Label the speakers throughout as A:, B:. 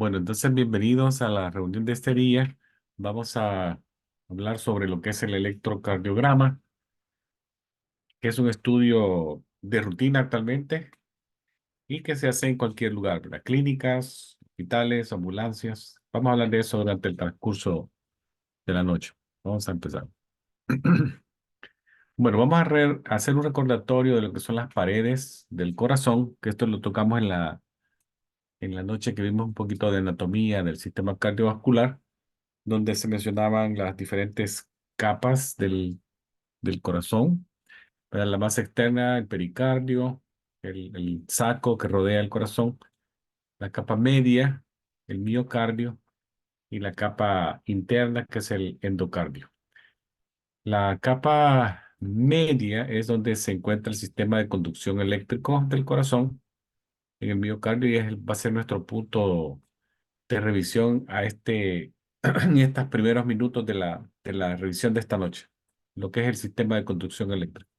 A: Bueno, entonces bienvenidos a la reunión de este día. Vamos a hablar sobre lo que es el electrocardiograma, que es un estudio de rutina actualmente y que se hace en cualquier lugar, ¿verdad? Clínicas, hospitales, ambulancias. Vamos a hablar de eso durante el transcurso de la noche. Vamos a empezar. Bueno, vamos a hacer un recordatorio de lo que son las paredes del corazón, que esto lo tocamos en la noche que vimos un poquito de anatomía del sistema cardiovascular, donde se mencionaban las diferentes capas del corazón. Para la masa externa, el pericardio, el saco que rodea el corazón, la capa media, el miocardio, y la capa interna, que es el endocardio. La capa media es donde se encuentra el sistema de conducción eléctrico del corazón en el miocardio, y va a ser nuestro punto de revisión en estos primeros minutos de la revisión de esta noche, lo que es el sistema de conducción eléctrica.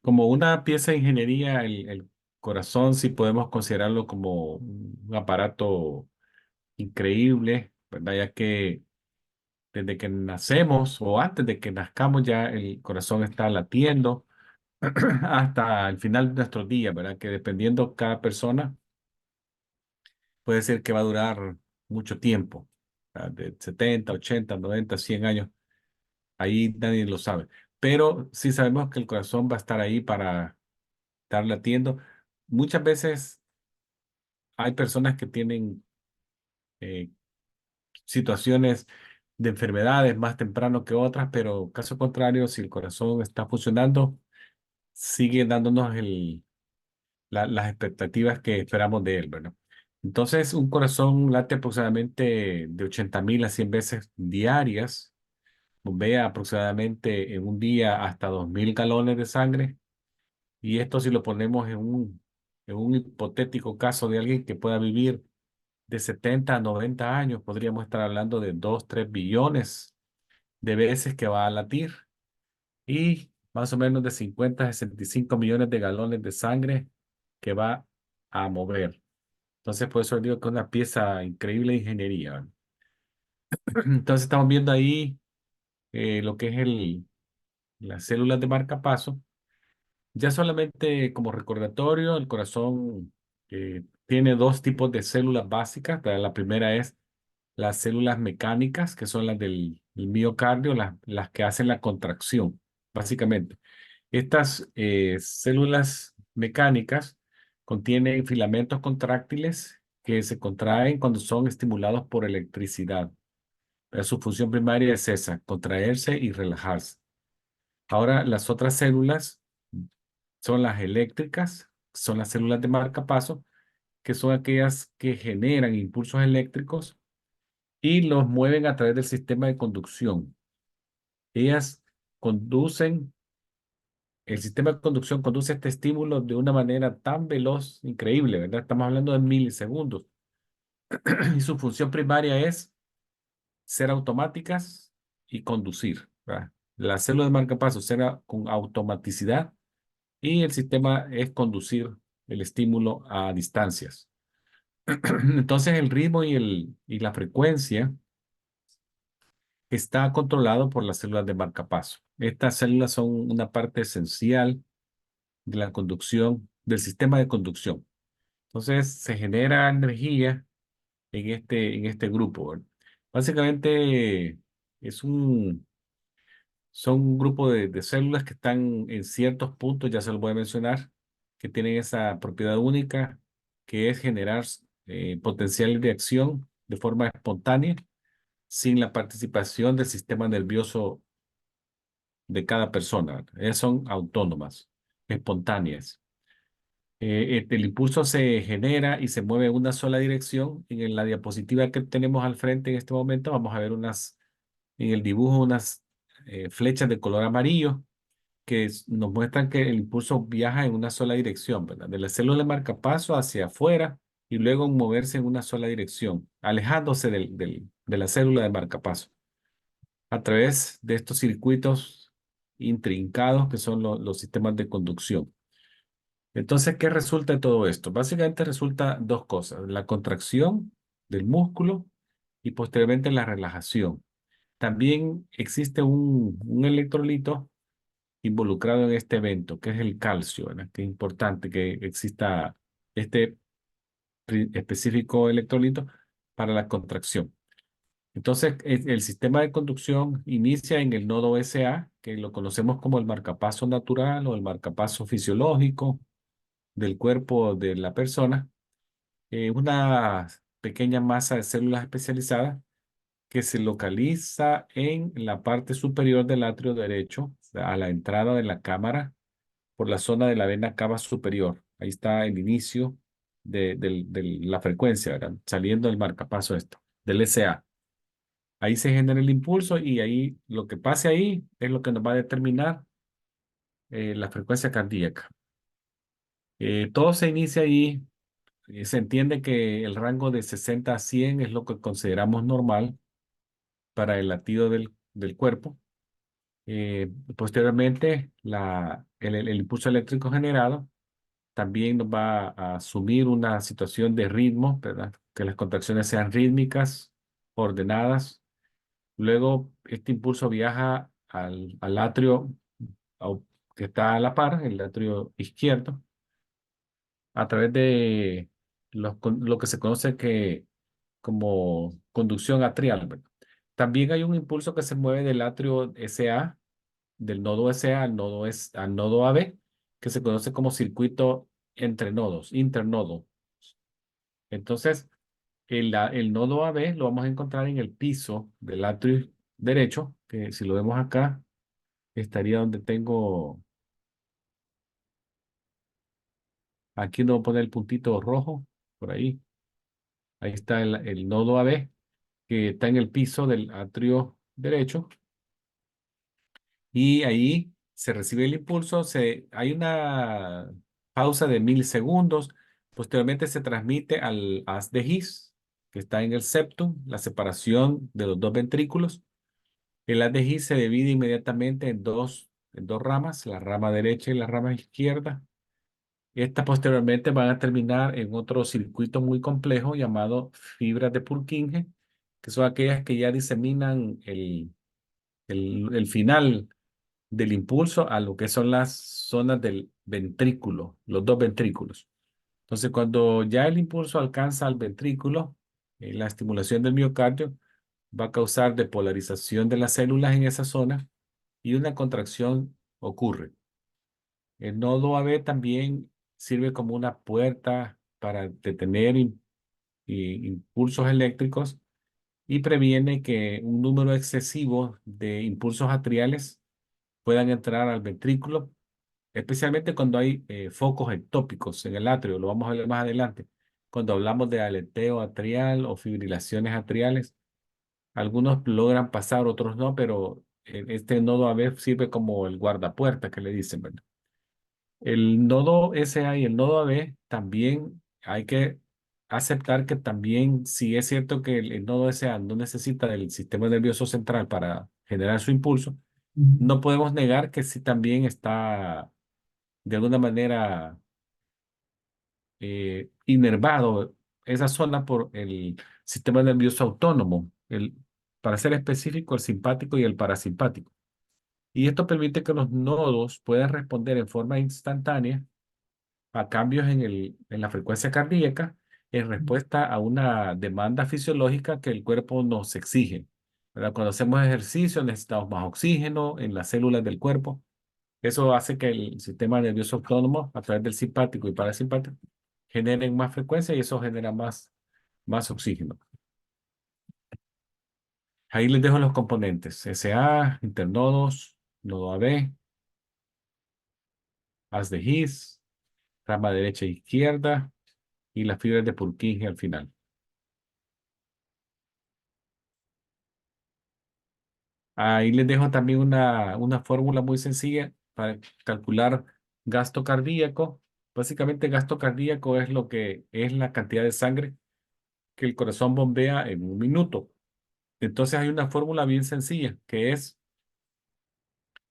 A: Como una pieza de ingeniería, el corazón sí podemos considerarlo como un aparato increíble, ¿verdad? Ya que desde que nacemos o antes de que nazcamos ya el corazón está latiendo hasta el final de nuestros días, ¿verdad? Que dependiendo cada persona, puede ser que va a durar mucho tiempo, de 70, 80, 90, 100 años. Ahí nadie lo sabe. Pero sí sabemos que el corazón va a estar ahí para estar latiendo. Muchas veces hay personas que tienen eh, situaciones de enfermedades más temprano que otras, pero caso contrario, si el corazón está funcionando, sigue dándonos las expectativas que esperamos de él, ¿verdad? Entonces, un corazón late aproximadamente de 80.000 a 100 veces diarias, bombea aproximadamente en un día hasta 2.000 galones de sangre. Y esto, si lo ponemos en un hipotético caso de alguien que pueda vivir de 70 a 90 años, podríamos estar hablando de 2, 3 billones de veces que va a latir, y más o menos de 50 a 65 millones de galones de sangre que va a mover. Entonces, por eso digo que es una pieza increíble de ingeniería. Entonces, estamos viendo ahí lo que es las células de marcapaso. Ya solamente como recordatorio, el corazón tiene dos tipos de células básicas. La primera es las células mecánicas, que son las del miocardio, las que hacen la contracción, básicamente. Estas células mecánicas contienen filamentos contráctiles que se contraen cuando son estimulados por electricidad. Pero su función primaria es esa, contraerse y relajarse. Ahora, las otras células son las eléctricas, son las células de marcapaso, que son aquellas que generan impulsos eléctricos y los mueven a través del sistema de conducción. Ellas conducen, el sistema de conducción conduce este estímulo de una manera tan veloz, increíble, ¿verdad? Estamos hablando de milisegundos. Y su función primaria es ser automáticas y conducir, ¿verdad? La célula de marcapaso será con automaticidad, y el sistema es conducir el estímulo a distancias. Entonces, el ritmo y la frecuencia está controlado por las células de marcapaso. Estas células son una parte esencial de la conducción, del sistema de conducción. Entonces, se genera energía en este grupo, ¿verdad? Básicamente, es un, son un grupo de células que están en ciertos puntos, ya se los voy a mencionar, que tienen esa propiedad única, que es generar potencial de acción de forma espontánea, sin la participación del sistema nervioso de cada persona. Ellas son autónomas, espontáneas. El impulso se genera y se mueve en una sola dirección. En la diapositiva que tenemos al frente en este momento, vamos a ver en el dibujo unas flechas de color amarillo que nos muestran que el impulso viaja en una sola dirección, ¿verdad? De la célula de marcapaso hacia afuera, y luego moverse en una sola dirección, alejándose de la célula de marcapaso a través de estos circuitos intrincados que son los sistemas de conducción. Entonces, ¿qué resulta de todo esto? Básicamente resulta dos cosas, la contracción del músculo y posteriormente la relajación. También existe un electrolito involucrado en este evento, que es el calcio, ¿verdad? Que es importante que exista este específico electrolito para la contracción. Entonces, el sistema de conducción inicia en el nodo SA, que lo conocemos como el marcapaso natural o el marcapaso fisiológico del cuerpo de la persona, una pequeña masa de células especializadas que se localiza en la parte superior del atrio derecho, o sea, a la entrada de la cámara, por la zona de la vena cava superior. Ahí está el inicio de la frecuencia, ¿verdad? Saliendo del marcapaso esto, del SA. Ahí se genera el impulso y ahí lo que pase ahí es lo que nos va a determinar la frecuencia cardíaca. Todo se inicia ahí. Se entiende que el rango de 60 a 100 es lo que consideramos normal para el latido del cuerpo. Posteriormente, el impulso eléctrico generado también nos va a asumir una situación de ritmo, ¿verdad? Que las contracciones sean rítmicas, ordenadas. Luego, este impulso viaja al atrio au- que está a la par, el atrio izquierdo, a través de lo que se conoce como conducción atrial, ¿verdad? También hay un impulso que se mueve del atrio SA, del nodo SA al nodo AB, que se conoce como circuito entre nodos, internodo. Entonces, el nodo AB lo vamos a encontrar en el piso del atrio derecho, que si lo vemos acá, estaría donde tengo, aquí no voy a poner el puntito rojo, por ahí. Ahí está el nodo AB, que está en el piso del atrio derecho, y ahí se recibe el impulso, hay una pausa de milisegundos, posteriormente se transmite al haz de His, que está en el septum, la separación de los dos ventrículos. El haz de His se divide inmediatamente en dos ramas, la rama derecha y la rama izquierda. Estas posteriormente van a terminar en otro circuito muy complejo llamado fibras de Purkinje, que son aquellas que ya diseminan el final del impulso a lo que son las zonas del ventrículo, los dos ventrículos. Entonces, cuando ya el impulso alcanza al ventrículo, la estimulación del miocardio va a causar depolarización de las células en esa zona y una contracción ocurre. El nodo AB también sirve como una puerta para detener impulsos eléctricos y previene que un número excesivo de impulsos atriales puedan entrar al ventrículo, especialmente cuando hay focos ectópicos en el atrio, lo vamos a ver más adelante. Cuando hablamos de aleteo atrial o fibrilaciones atriales, algunos logran pasar, otros no, pero este nodo AB sirve como el guardapuerta que le dicen, ¿verdad? El nodo SA y el nodo AB también hay que aceptar que también, si es cierto que el nodo SA no necesita del sistema nervioso central para generar su impulso, no podemos negar que sí también está de alguna manera inervado esa zona por el sistema nervioso autónomo, para ser específico, el simpático y el parasimpático. Y esto permite que los nodos puedan responder en forma instantánea a cambios en la frecuencia cardíaca en respuesta a una demanda fisiológica que el cuerpo nos exige, ¿verdad? Cuando hacemos ejercicio necesitamos más oxígeno en las células del cuerpo. Eso hace que el sistema nervioso autónomo, a través del simpático y parasimpático, generen más frecuencia y eso genera más oxígeno. Ahí les dejo los componentes. SA, internodos, nodo AB, haz de His, rama derecha e izquierda y las fibras de Purkinje al final. Ahí les dejo también una fórmula muy sencilla para calcular gasto cardíaco. Básicamente, gasto cardíaco es lo que es la cantidad de sangre que el corazón bombea en un minuto. Entonces hay una fórmula bien sencilla que es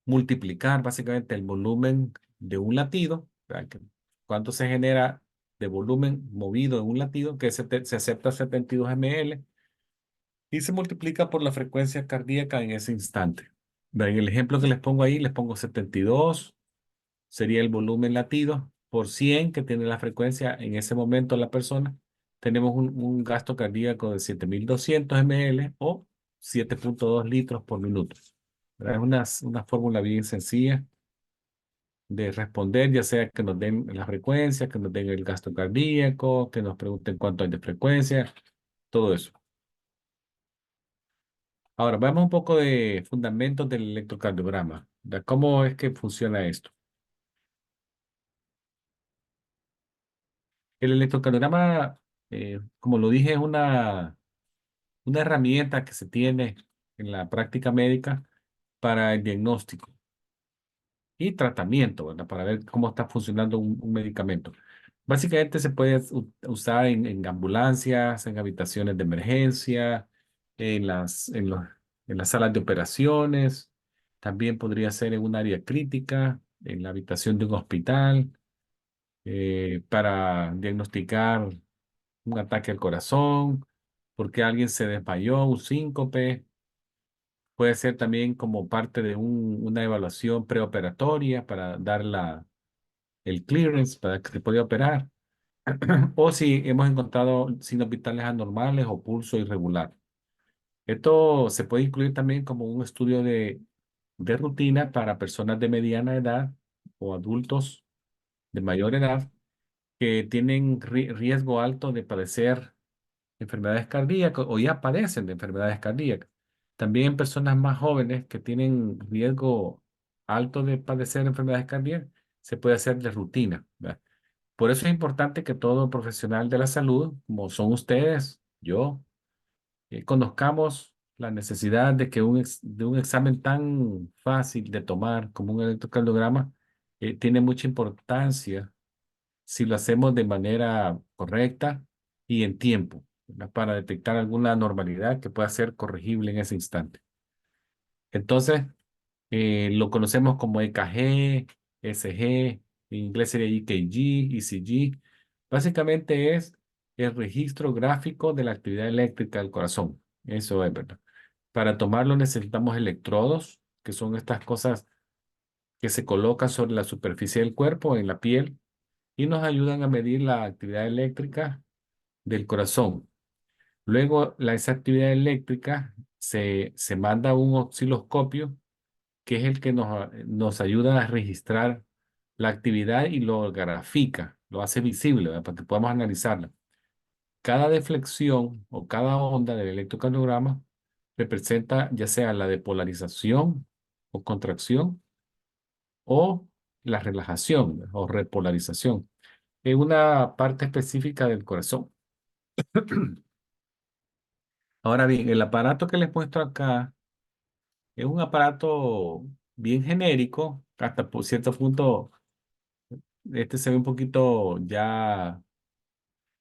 A: multiplicar básicamente el volumen de un latido, ¿verdad? Que cuánto se genera de volumen movido en un latido, que se acepta 72 ml, y se multiplica por la frecuencia cardíaca en ese instante. En el ejemplo que les pongo ahí, les pongo 72, sería el volumen latido, por 100 que tiene la frecuencia en ese momento la persona. Tenemos un gasto cardíaco de 7200 ml o 7,2 litros por minuto. ¿Verdad? Es una fórmula bien sencilla de responder, ya sea que nos den la frecuencia, que nos den el gasto cardíaco, que nos pregunten cuánto hay de frecuencia, todo eso. Ahora, veamos un poco de fundamentos del electrocardiograma. ¿Verdad? ¿Cómo es que funciona esto? El electrocardiograma, como lo dije, es una herramienta que se tiene en la práctica médica para el diagnóstico y tratamiento, ¿verdad? Para ver cómo está funcionando un medicamento. Básicamente se puede usar en ambulancias, en habitaciones de emergencia, en las salas de operaciones. También podría ser en un área crítica, en la habitación de un hospital, para diagnosticar un ataque al corazón, porque alguien se desmayó, un síncope. Puede ser también como parte de una evaluación preoperatoria para dar el clearance para que se pueda operar. O si hemos encontrado signos vitales anormales o pulso irregular. Esto se puede incluir también como un estudio de rutina para personas de mediana edad o adultos de mayor edad que tienen riesgo alto de padecer enfermedades cardíacas o ya padecen de enfermedades cardíacas. También personas más jóvenes que tienen riesgo alto de padecer enfermedades cardíacas, se puede hacer de rutina, ¿verdad? Por eso es importante que todo profesional de la salud, como son ustedes, yo, conozcamos la necesidad de que de un examen tan fácil de tomar como un electrocardiograma tiene mucha importancia si lo hacemos de manera correcta y en tiempo, ¿verdad? Para detectar alguna anormalidad que pueda ser corregible en ese instante. Entonces, lo conocemos como EKG, SG, en inglés sería EKG, ECG. Básicamente es el registro gráfico de la actividad eléctrica del corazón. Eso es verdad. Para tomarlo necesitamos electrodos, que son estas cosas que se colocan sobre la superficie del cuerpo, en la piel, y nos ayudan a medir la actividad eléctrica del corazón. Luego, esa actividad eléctrica se manda a un osciloscopio, que es el que nos ayuda a registrar la actividad y lo grafica, lo hace visible, ¿verdad? Para que podamos analizarla. Cada deflexión o cada onda del electrocardiograma representa ya sea la depolarización o contracción o la relajación, ¿verdad? O repolarización en una parte específica del corazón. Ahora bien, el aparato que les muestro acá es un aparato bien genérico, hasta por cierto punto, este se ve un poquito ya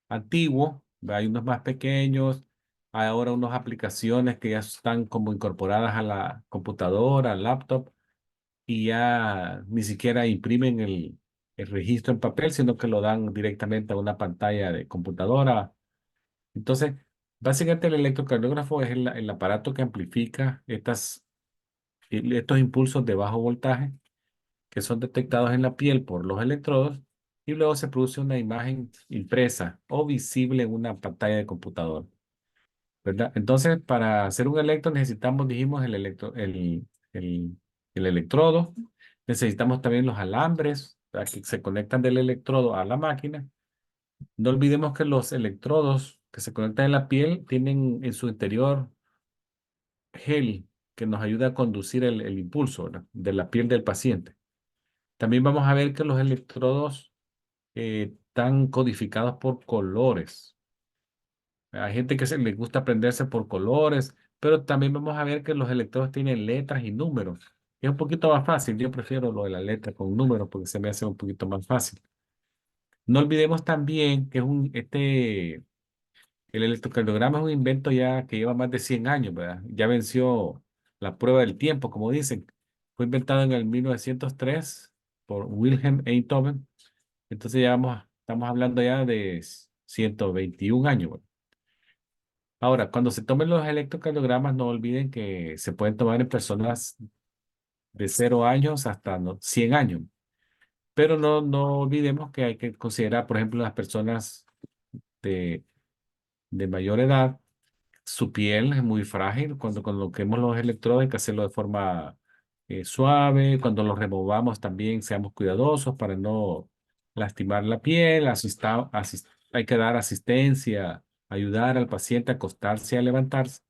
A: antiguo, hay unos más pequeños, hay ahora unas aplicaciones que ya están como incorporadas a la computadora, al laptop, y ya ni siquiera imprimen el registro en papel, sino que lo dan directamente a una pantalla de computadora. Entonces, básicamente el electrocardiógrafo es el aparato que amplifica estos impulsos de bajo voltaje que son detectados en la piel por los electrodos y luego se produce una imagen impresa o visible en una pantalla de computador, ¿verdad? Entonces, para hacer un electro necesitamos, dijimos, el, el electrodo, necesitamos también los alambres, ¿verdad? Que se conectan del electrodo a la máquina. No olvidemos que los electrodos que se conectan en la piel tienen en su interior gel que nos ayuda a conducir el impulso, ¿verdad? De la piel del paciente. También vamos a ver que los electrodos están codificados por colores. Hay gente que les gusta aprenderse por colores, pero también vamos a ver que los electrodos tienen letras y números. Es un poquito más fácil. Yo prefiero lo de la letra con números porque se me hace un poquito más fácil. No olvidemos también que el electrocardiograma es un invento ya que lleva más de 100 años, ¿verdad? Ya venció la prueba del tiempo, como dicen. Fue inventado en el 1903 por Wilhelm Einthoven. Entonces ya estamos hablando ya de 121 años. Bueno. Ahora, cuando se tomen los electrocardiogramas, no olviden que se pueden tomar en personas de 0 años hasta 100 años. Pero no olvidemos que hay que considerar, por ejemplo, las personas de, de mayor edad, su piel es muy frágil. Cuando coloquemos los electrodos hay que hacerlo de forma suave. Cuando los removamos también seamos cuidadosos para no lastimar la piel. Hay que dar asistencia, ayudar al paciente a acostarse y a levantarse.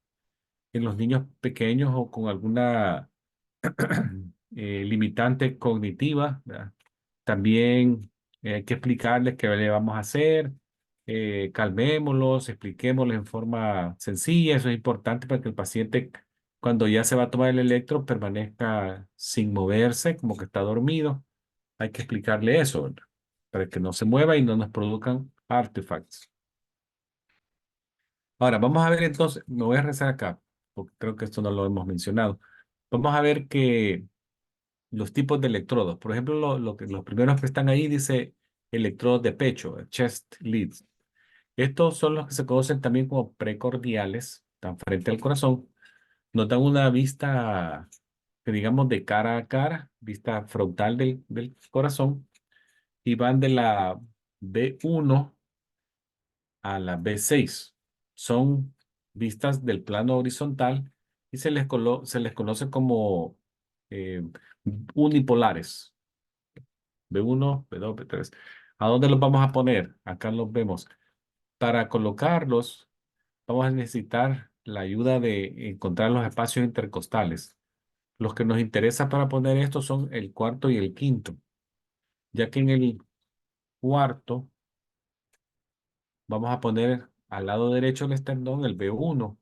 A: En los niños pequeños o con alguna limitante cognitiva, ¿verdad? También hay que explicarles qué le vamos a hacer, calmémoslos, expliquémosles en forma sencilla. Eso es importante para que el paciente, cuando ya se va a tomar el electro, permanezca sin moverse, como que está dormido. Hay que explicarle eso, ¿verdad? Para que no se mueva y no nos produzcan artifacts. Ahora, vamos a ver entonces, me voy a rezar acá, porque creo que esto no lo hemos mencionado. Vamos a ver que los tipos de electrodos. Por ejemplo, los primeros que están ahí dice electrodos de pecho, chest leads. Estos son los que se conocen también como precordiales, están frente al corazón. Nos dan una vista, que digamos, de cara a cara, vista frontal del corazón, y van de la B1 a la B6. Son vistas del plano horizontal y se les conoce como eh, unipolares. B1, B2, B3. ¿A dónde los vamos a poner? Acá los vemos. Para colocarlos, vamos a necesitar la ayuda de encontrar los espacios intercostales. Los que nos interesa para poner estos son el cuarto y el quinto, ya que en el cuarto vamos a poner al lado derecho del esternón el B1,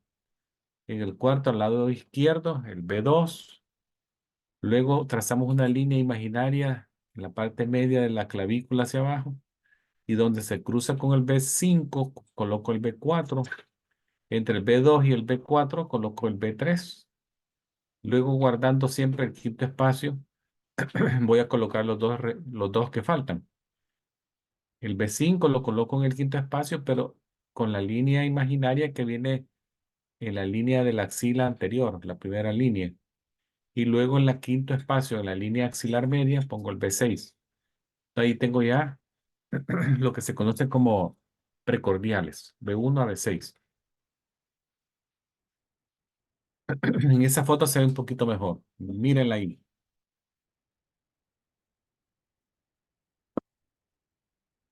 A: en el cuarto al lado izquierdo el B2, luego trazamos una línea imaginaria en la parte media de la clavícula hacia abajo y donde se cruza con el B5 coloco el B4, entre el B2 y el B4 coloco el B3, luego guardando siempre el quinto espacio voy a colocar los dos que faltan. El B5 lo coloco en el quinto espacio, pero con la línea imaginaria que viene en la línea de la axila anterior, la primera línea. Y luego en la quinto espacio, en la línea axilar media, pongo el B6. Ahí tengo ya lo que se conoce como precordiales, B1 a B6. En esa foto se ve un poquito mejor. Mírenla ahí.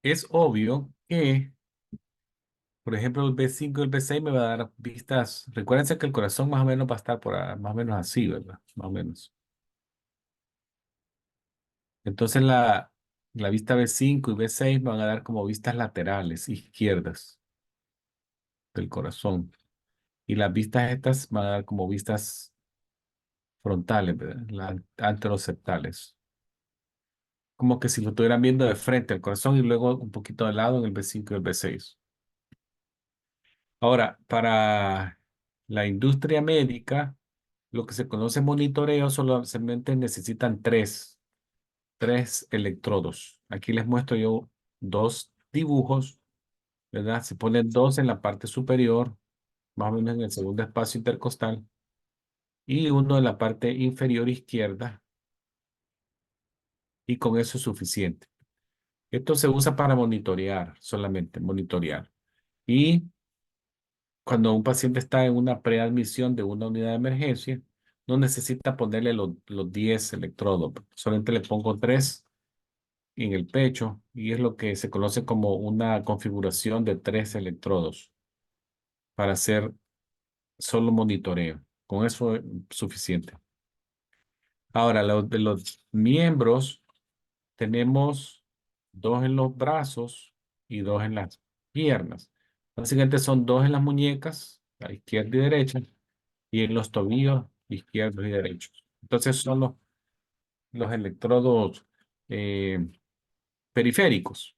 A: Es obvio que, por ejemplo, el B5 y el B6 me va a dar vistas. Recuérdense que el corazón más o menos va a estar más o menos así, ¿verdad? Más o menos. Entonces la vista B5 y B6 me van a dar como vistas laterales, izquierdas del corazón. Y las vistas estas van a dar como vistas frontales, ¿verdad? Las anteroseptales. Como que si lo estuvieran viendo de frente al corazón y luego un poquito de lado en el B5 y el B6. Ahora, para la industria médica, lo que se conoce monitoreo solamente necesitan tres electrodos. Aquí les muestro yo dos dibujos, ¿verdad? Se ponen dos en la parte superior, más o menos en el segundo espacio intercostal, y uno en la parte inferior izquierda, y con eso es suficiente. Esto se usa para monitorear, solamente monitorear. Y cuando un paciente está en una preadmisión de una unidad de emergencia, no necesita ponerle los 10 electrodos, solamente le pongo 3 en el pecho y es lo que se conoce como una configuración de 3 electrodos para hacer solo monitoreo. Con eso es suficiente. Ahora, de los miembros, tenemos dos en los brazos y dos en las piernas. Básicamente son dos en las muñecas, a izquierda y derecha, y en los tobillos izquierdos y derechos. Entonces son los electrodos eh, periféricos,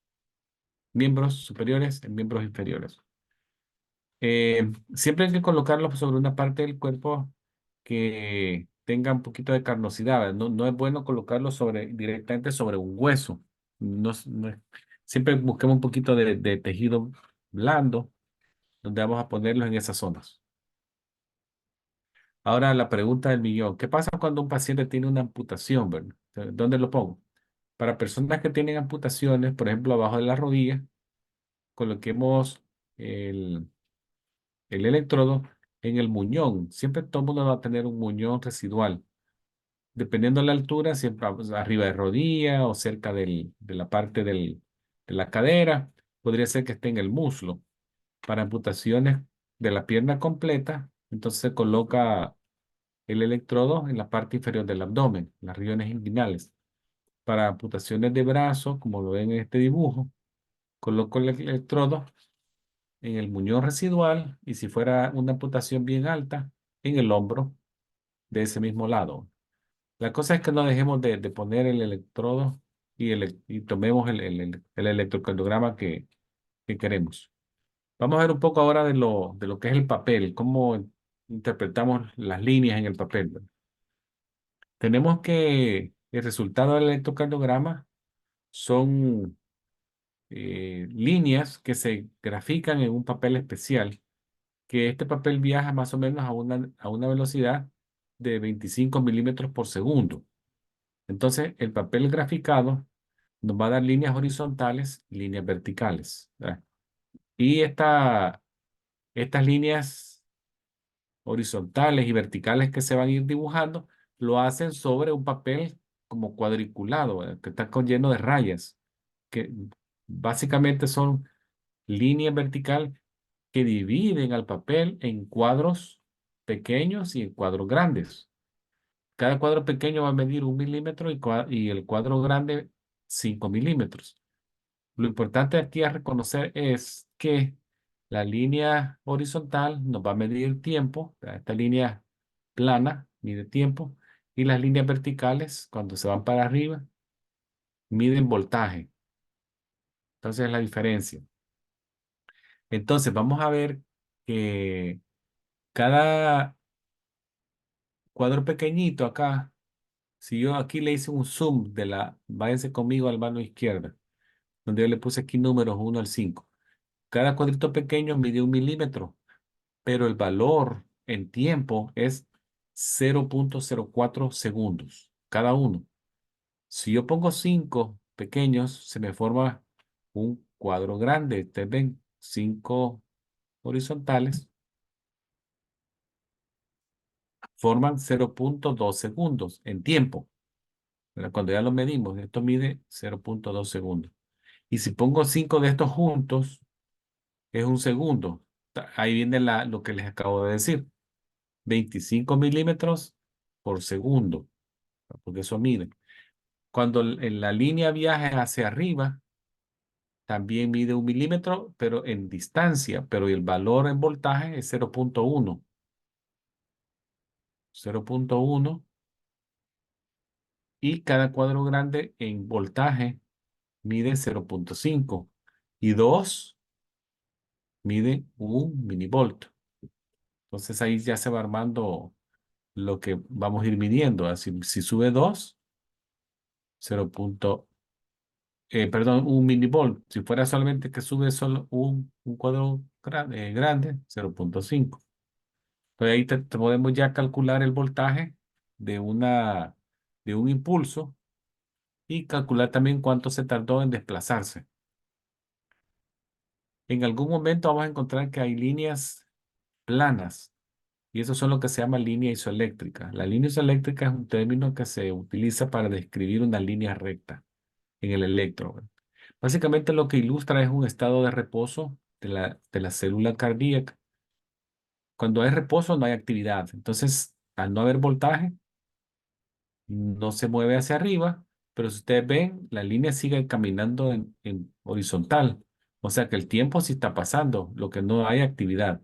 A: miembros superiores en miembros inferiores. Siempre hay que colocarlos sobre una parte del cuerpo que tenga un poquito de carnosidad. No es bueno colocarlo directamente sobre un hueso. siempre busquemos un poquito de tejido blando donde vamos a ponerlos en esas zonas. Ahora la pregunta del millón, ¿qué pasa cuando un paciente tiene una amputación, verdad? ¿Dónde lo pongo? Para personas que tienen amputaciones, por ejemplo, abajo de la rodilla, coloquemos el, el electrodo en el muñón. Siempre todo el mundo va a tener un muñón residual. Dependiendo de la altura, siempre arriba de rodilla o cerca de la parte de la cadera, podría ser que esté en el muslo. Para amputaciones de la pierna completa, entonces se coloca el electrodo en la parte inferior del abdomen, las regiones inguinales. Para amputaciones de brazo, como lo ven en este dibujo, coloco el electrodo en el muñón residual y si fuera una amputación bien alta, en el hombro de ese mismo lado. La cosa es que no dejemos de poner el electrodo y tomemos el electrocardiograma que queremos. Vamos a ver un poco ahora de lo que es el papel, cómo interpretamos las líneas en el papel, ¿verdad? Tenemos que el resultado del electrocardiograma son líneas que se grafican en un papel especial, que este papel viaja más o menos a una velocidad de 25 milímetros por segundo. Entonces, el papel graficado nos va a dar líneas horizontales y líneas verticales, ¿verdad? Y estas líneas horizontales y verticales que se van a ir dibujando lo hacen sobre un papel como cuadriculado, ¿verdad? Que está lleno de rayas, que básicamente son líneas verticales que dividen al papel en cuadros pequeños y en cuadros grandes. Cada cuadro pequeño va a medir 1 milímetro y el cuadro grande 5 milímetros. Lo importante aquí a reconocer es que la línea horizontal nos va a medir el tiempo, esta línea plana mide tiempo, y las líneas verticales, cuando se van para arriba, miden voltaje. Entonces es la diferencia. Entonces vamos a ver que cada cuadro pequeñito acá, si yo aquí le hice un zoom váyanse conmigo al mano izquierda, donde yo le puse aquí números 1 al 5. Cada cuadrito pequeño mide 1 milímetro, pero el valor en tiempo es 0,04 segundos cada uno. Si yo pongo 5 pequeños, se me forma un cuadro grande. Ustedes ven 5 horizontales, forman 0,2 segundos en tiempo. ¿Verdad? Cuando ya lo medimos, esto mide 0,2 segundos. Y si pongo 5 de estos juntos, es un segundo. Ahí viene lo que les acabo de decir. 25 milímetros por segundo, porque eso mide. Cuando en la línea viaja hacia arriba, también mide 1 milímetro, pero en distancia, pero el valor en voltaje es 0,1. 0,1 y cada cuadro grande en voltaje mide 0,5 y 2 mide 1 milivolt. Entonces ahí ya se va armando lo que vamos a ir midiendo. Así, si sube 2, 0. Perdón, 1 milivolt. Si fuera solamente que sube solo un cuadro grande, 0,5. Entonces ahí te podemos ya calcular el voltaje de, de un impulso y calcular también cuánto se tardó en desplazarse. En algún momento vamos a encontrar que hay líneas planas y eso son lo que se llama línea isoeléctrica. La línea isoeléctrica es un término que se utiliza para describir una línea recta en el electro. Básicamente lo que ilustra es un estado de reposo de la célula cardíaca. Cuando hay reposo no hay actividad. Entonces, al no haber voltaje, no se mueve hacia arriba, pero si ustedes ven, la línea sigue caminando en horizontal. O sea que el tiempo sí está pasando, lo que no hay actividad.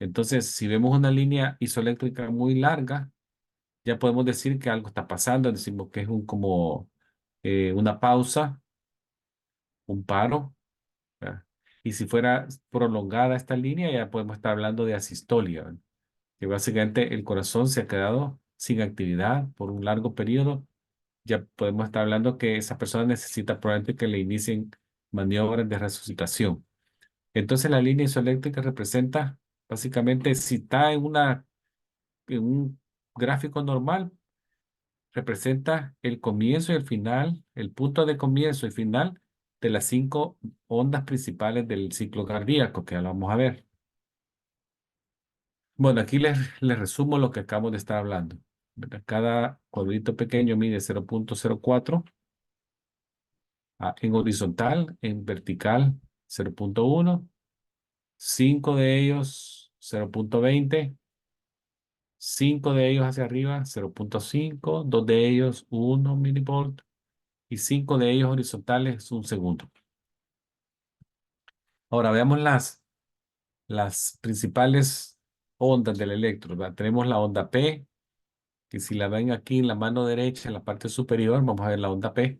A: Entonces, si vemos una línea isoeléctrica muy larga, ya podemos decir que algo está pasando. Decimos que es como una pausa, un paro. ¿Verdad? Y si fuera prolongada esta línea, ya podemos estar hablando de asistolia, ¿verdad? Que básicamente el corazón se ha quedado sin actividad por un largo periodo ya podemos estar hablando que esa persona necesita probablemente que le inicien maniobras de resucitación. Entonces la línea isoeléctrica representa básicamente si está en un gráfico normal, representa el comienzo y el final, el punto de comienzo y final de las 5 ondas principales del ciclo cardíaco, que ya lo vamos a ver. Bueno, aquí les resumo lo que acabamos de estar hablando. ¿Verdad? Cada cuadrito pequeño mide 0.04, en horizontal, en vertical 0.1, 5 de ellos 0.20, 5 de ellos hacia arriba 0.5, 2 de ellos 1 milivolt y 5 de ellos horizontales 1 segundo. Ahora veamos las principales ondas del electro, ¿verdad? Tenemos la onda P, que si la ven aquí en la mano derecha, en la parte superior, vamos a ver la onda P.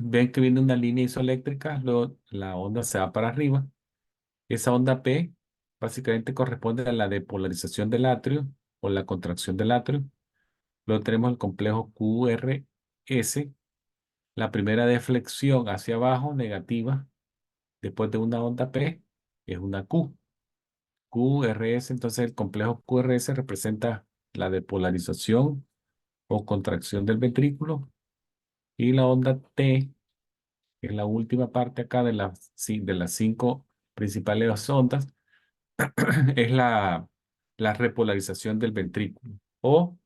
A: Ven que viene una línea isoeléctrica, luego la onda se va para arriba. Esa onda P básicamente corresponde a la depolarización del atrio o la contracción del atrio. Luego tenemos el complejo QRS, la primera deflexión hacia abajo negativa después de una onda P es una Q. QRS, entonces el complejo QRS representa la depolarización o contracción del ventrículo y la onda T, que es la última parte acá de las 5 principales ondas, es la repolarización del ventrículo o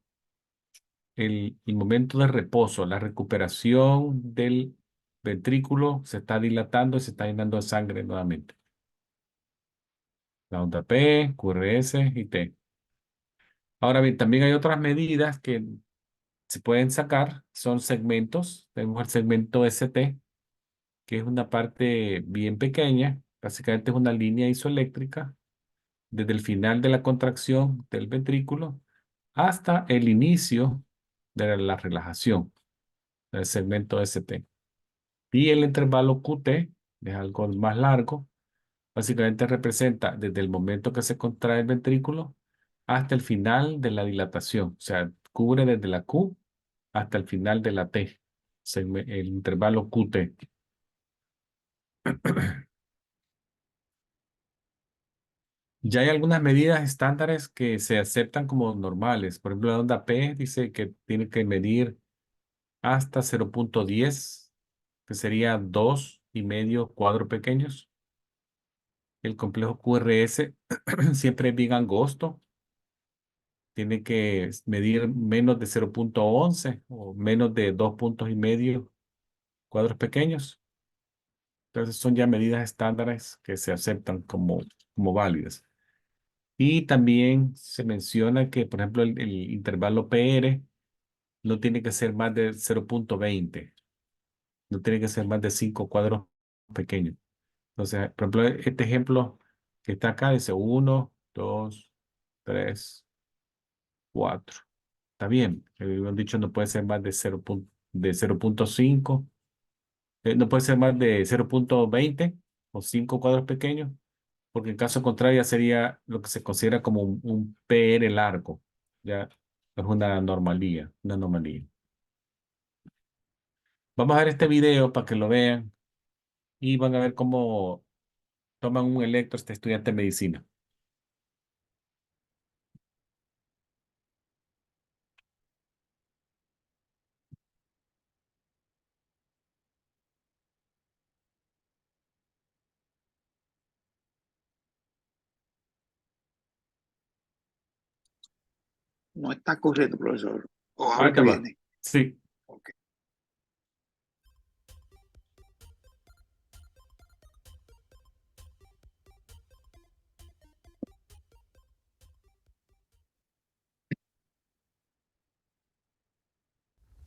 A: el momento de reposo, la recuperación del ventrículo se está dilatando y se está llenando de sangre nuevamente. La onda P, QRS y T. Ahora bien, también hay otras medidas que se pueden sacar, son segmentos. Tenemos el segmento ST, que es una parte bien pequeña, básicamente es una línea isoeléctrica desde el final de la contracción del ventrículo hasta el inicio de la relajación del segmento ST. Y el intervalo QT es algo más largo, básicamente representa desde el momento que se contrae el ventrículo hasta el final de la dilatación, o sea, cubre desde la Q hasta el final de la T, el intervalo QT. Ya hay algunas medidas estándares que se aceptan como normales. Por ejemplo, la onda P dice que tiene que medir hasta 0.10, que sería 2,5 cuadros pequeños. El complejo QRS siempre es bien angosto. Tiene que medir menos de 0.11 o menos de 2,5 cuadros pequeños. Entonces son ya medidas estándares que se aceptan como válidas. Y también se menciona que, por ejemplo, el intervalo PR no tiene que ser más de 0.20, no tiene que ser más de 5 cuadros pequeños. Entonces, por ejemplo, este ejemplo que está acá dice 1, 2, 3, 4. Está bien. Han dicho no puede ser más de 0.5, no puede ser más de 0.20 o 5 cuadros pequeños, porque en caso contrario sería lo que se considera como un PR largo. Ya es una anomalía. Vamos a ver este video para que lo vean y van a ver cómo toman un electro este estudiante de medicina.
B: No está correcto, profesor. O ahora
A: Ahorita
B: que
A: va.
B: viene.
A: Sí.
B: Okay.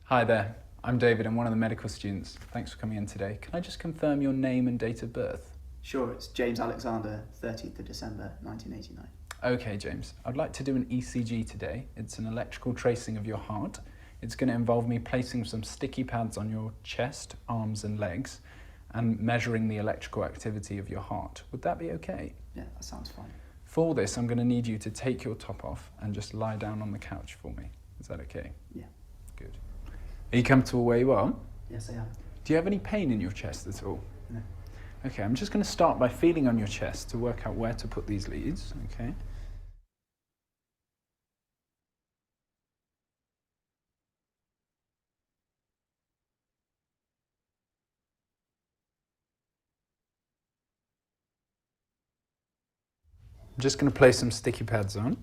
C: Hi there, I'm David. I'm one of the medical students. Thanks for coming in today. Can I just confirm your name and date of birth?
D: Sure, it's James Alexander, 30th of December 1989.
C: Okay, James. I'd like to do an ECG today. It's an electrical tracing of your heart. It's going to involve me placing some sticky pads on your chest, arms, and legs and measuring the electrical activity of your heart. Would that be okay?
D: Yeah, that sounds fine.
C: For this, I'm going to need you to take your top off and just lie down on the couch for me. Is that okay?
D: Yeah.
C: Good. Are you comfortable where you are?
D: Yes, I am.
C: Do you have any pain in your chest at all?
D: No.
C: Okay, I'm just going to start by feeling on your chest to work out where to put these leads. Okay. I'm just going to place some sticky pads on.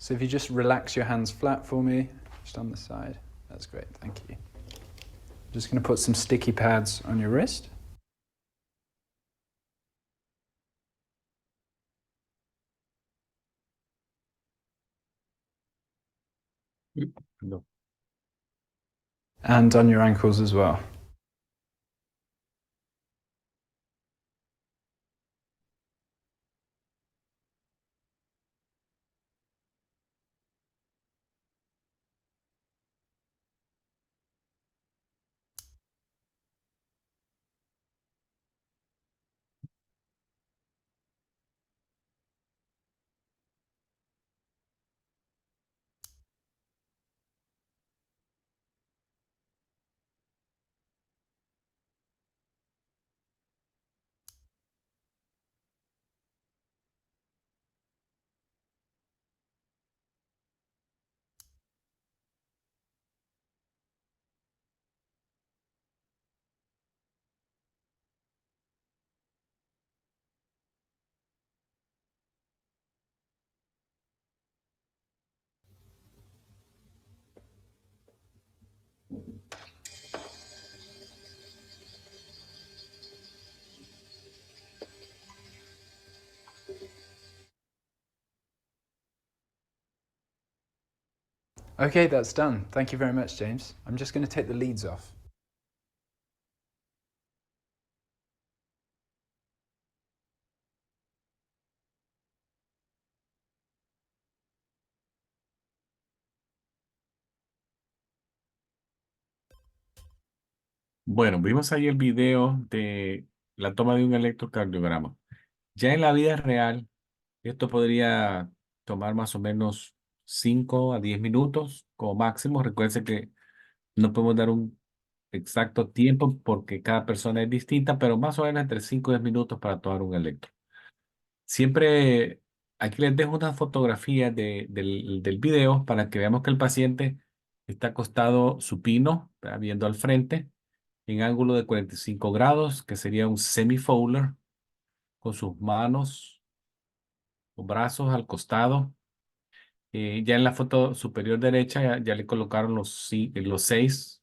C: So if you just relax your hands flat for me, just on the side, that's great, thank you. Just going to put some sticky pads on your wrist.
A: No.
C: And on your ankles as well. Okay, that's done. Thank you very much, James. I'm just going to take the leads off.
A: Bueno, vimos ahí el video de la toma de un electrocardiograma. Ya en la vida real, esto podría tomar más o menos 5 a 10 minutos como máximo. Recuerden que no podemos dar un exacto tiempo porque cada persona es distinta, pero más o menos entre 5 y 10 minutos para tomar un electro. Siempre aquí les dejo una fotografía del video para que veamos que el paciente está acostado supino, ¿verdad? Viendo al frente en ángulo de 45 grados, que sería un semi-Fowler, con sus manos o brazos al costado. Ya en la foto superior derecha ya le colocaron los 6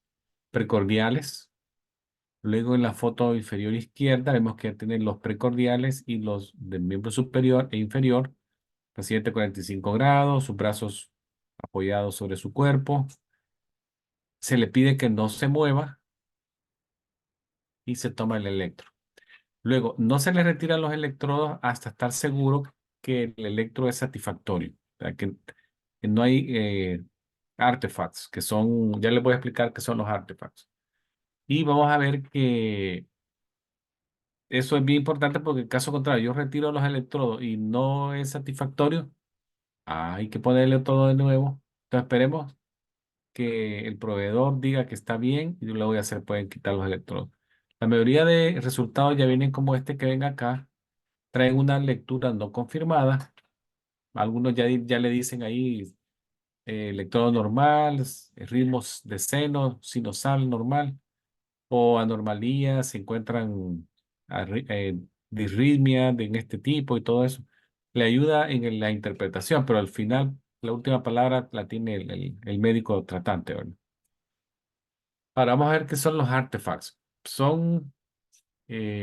A: precordiales. Luego en la foto inferior izquierda vemos que tienen los precordiales y los del miembro superior e inferior. Paciente 45 grados, sus brazos apoyados sobre su cuerpo. Se le pide que no se mueva y se toma el electro. Luego, no se le retiran los electrodos hasta estar seguro que el electro es satisfactorio. O sea, que no hay artefacts, que son, ya les voy a explicar qué son los artefacts. Y vamos a ver que eso es bien importante porque en caso contrario, yo retiro los electrodos y no es satisfactorio, hay que ponerle todo de nuevo. Entonces esperemos que el proveedor diga que está bien y yo le voy a hacer, pueden quitar los electrodos. La mayoría de resultados ya vienen como este que ven acá, traen una lectura no confirmada. Algunos ya le dicen ahí electrodo normal, ritmos de seno, sinusal normal o anormalías, se encuentran disritmia en este tipo y todo eso. Le ayuda en la interpretación, pero al final la última palabra la tiene el médico tratante, ¿verdad? Ahora vamos a ver qué son los artefacts. son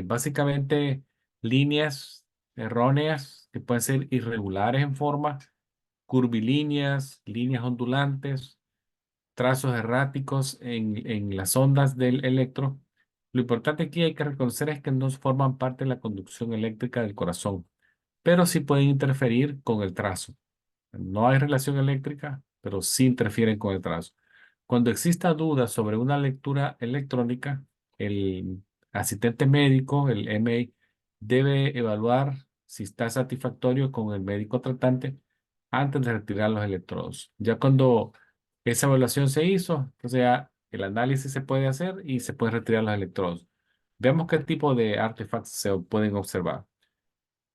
A: básicamente líneas erróneas que pueden ser irregulares en forma, curvilíneas, líneas ondulantes, trazos erráticos en las ondas del electro. Lo importante aquí hay que reconocer es que no forman parte de la conducción eléctrica del corazón, pero sí pueden interferir con el trazo. No hay relación eléctrica, pero sí interfieren con el trazo. Cuando exista duda sobre una lectura electrónica, el asistente médico, el MA, debe evaluar si está satisfactorio con el médico tratante antes de retirar los electrodos. Ya cuando esa evaluación se hizo, entonces ya el análisis se puede hacer y se pueden retirar los electrodos. Veamos qué tipo de artefactos se pueden observar.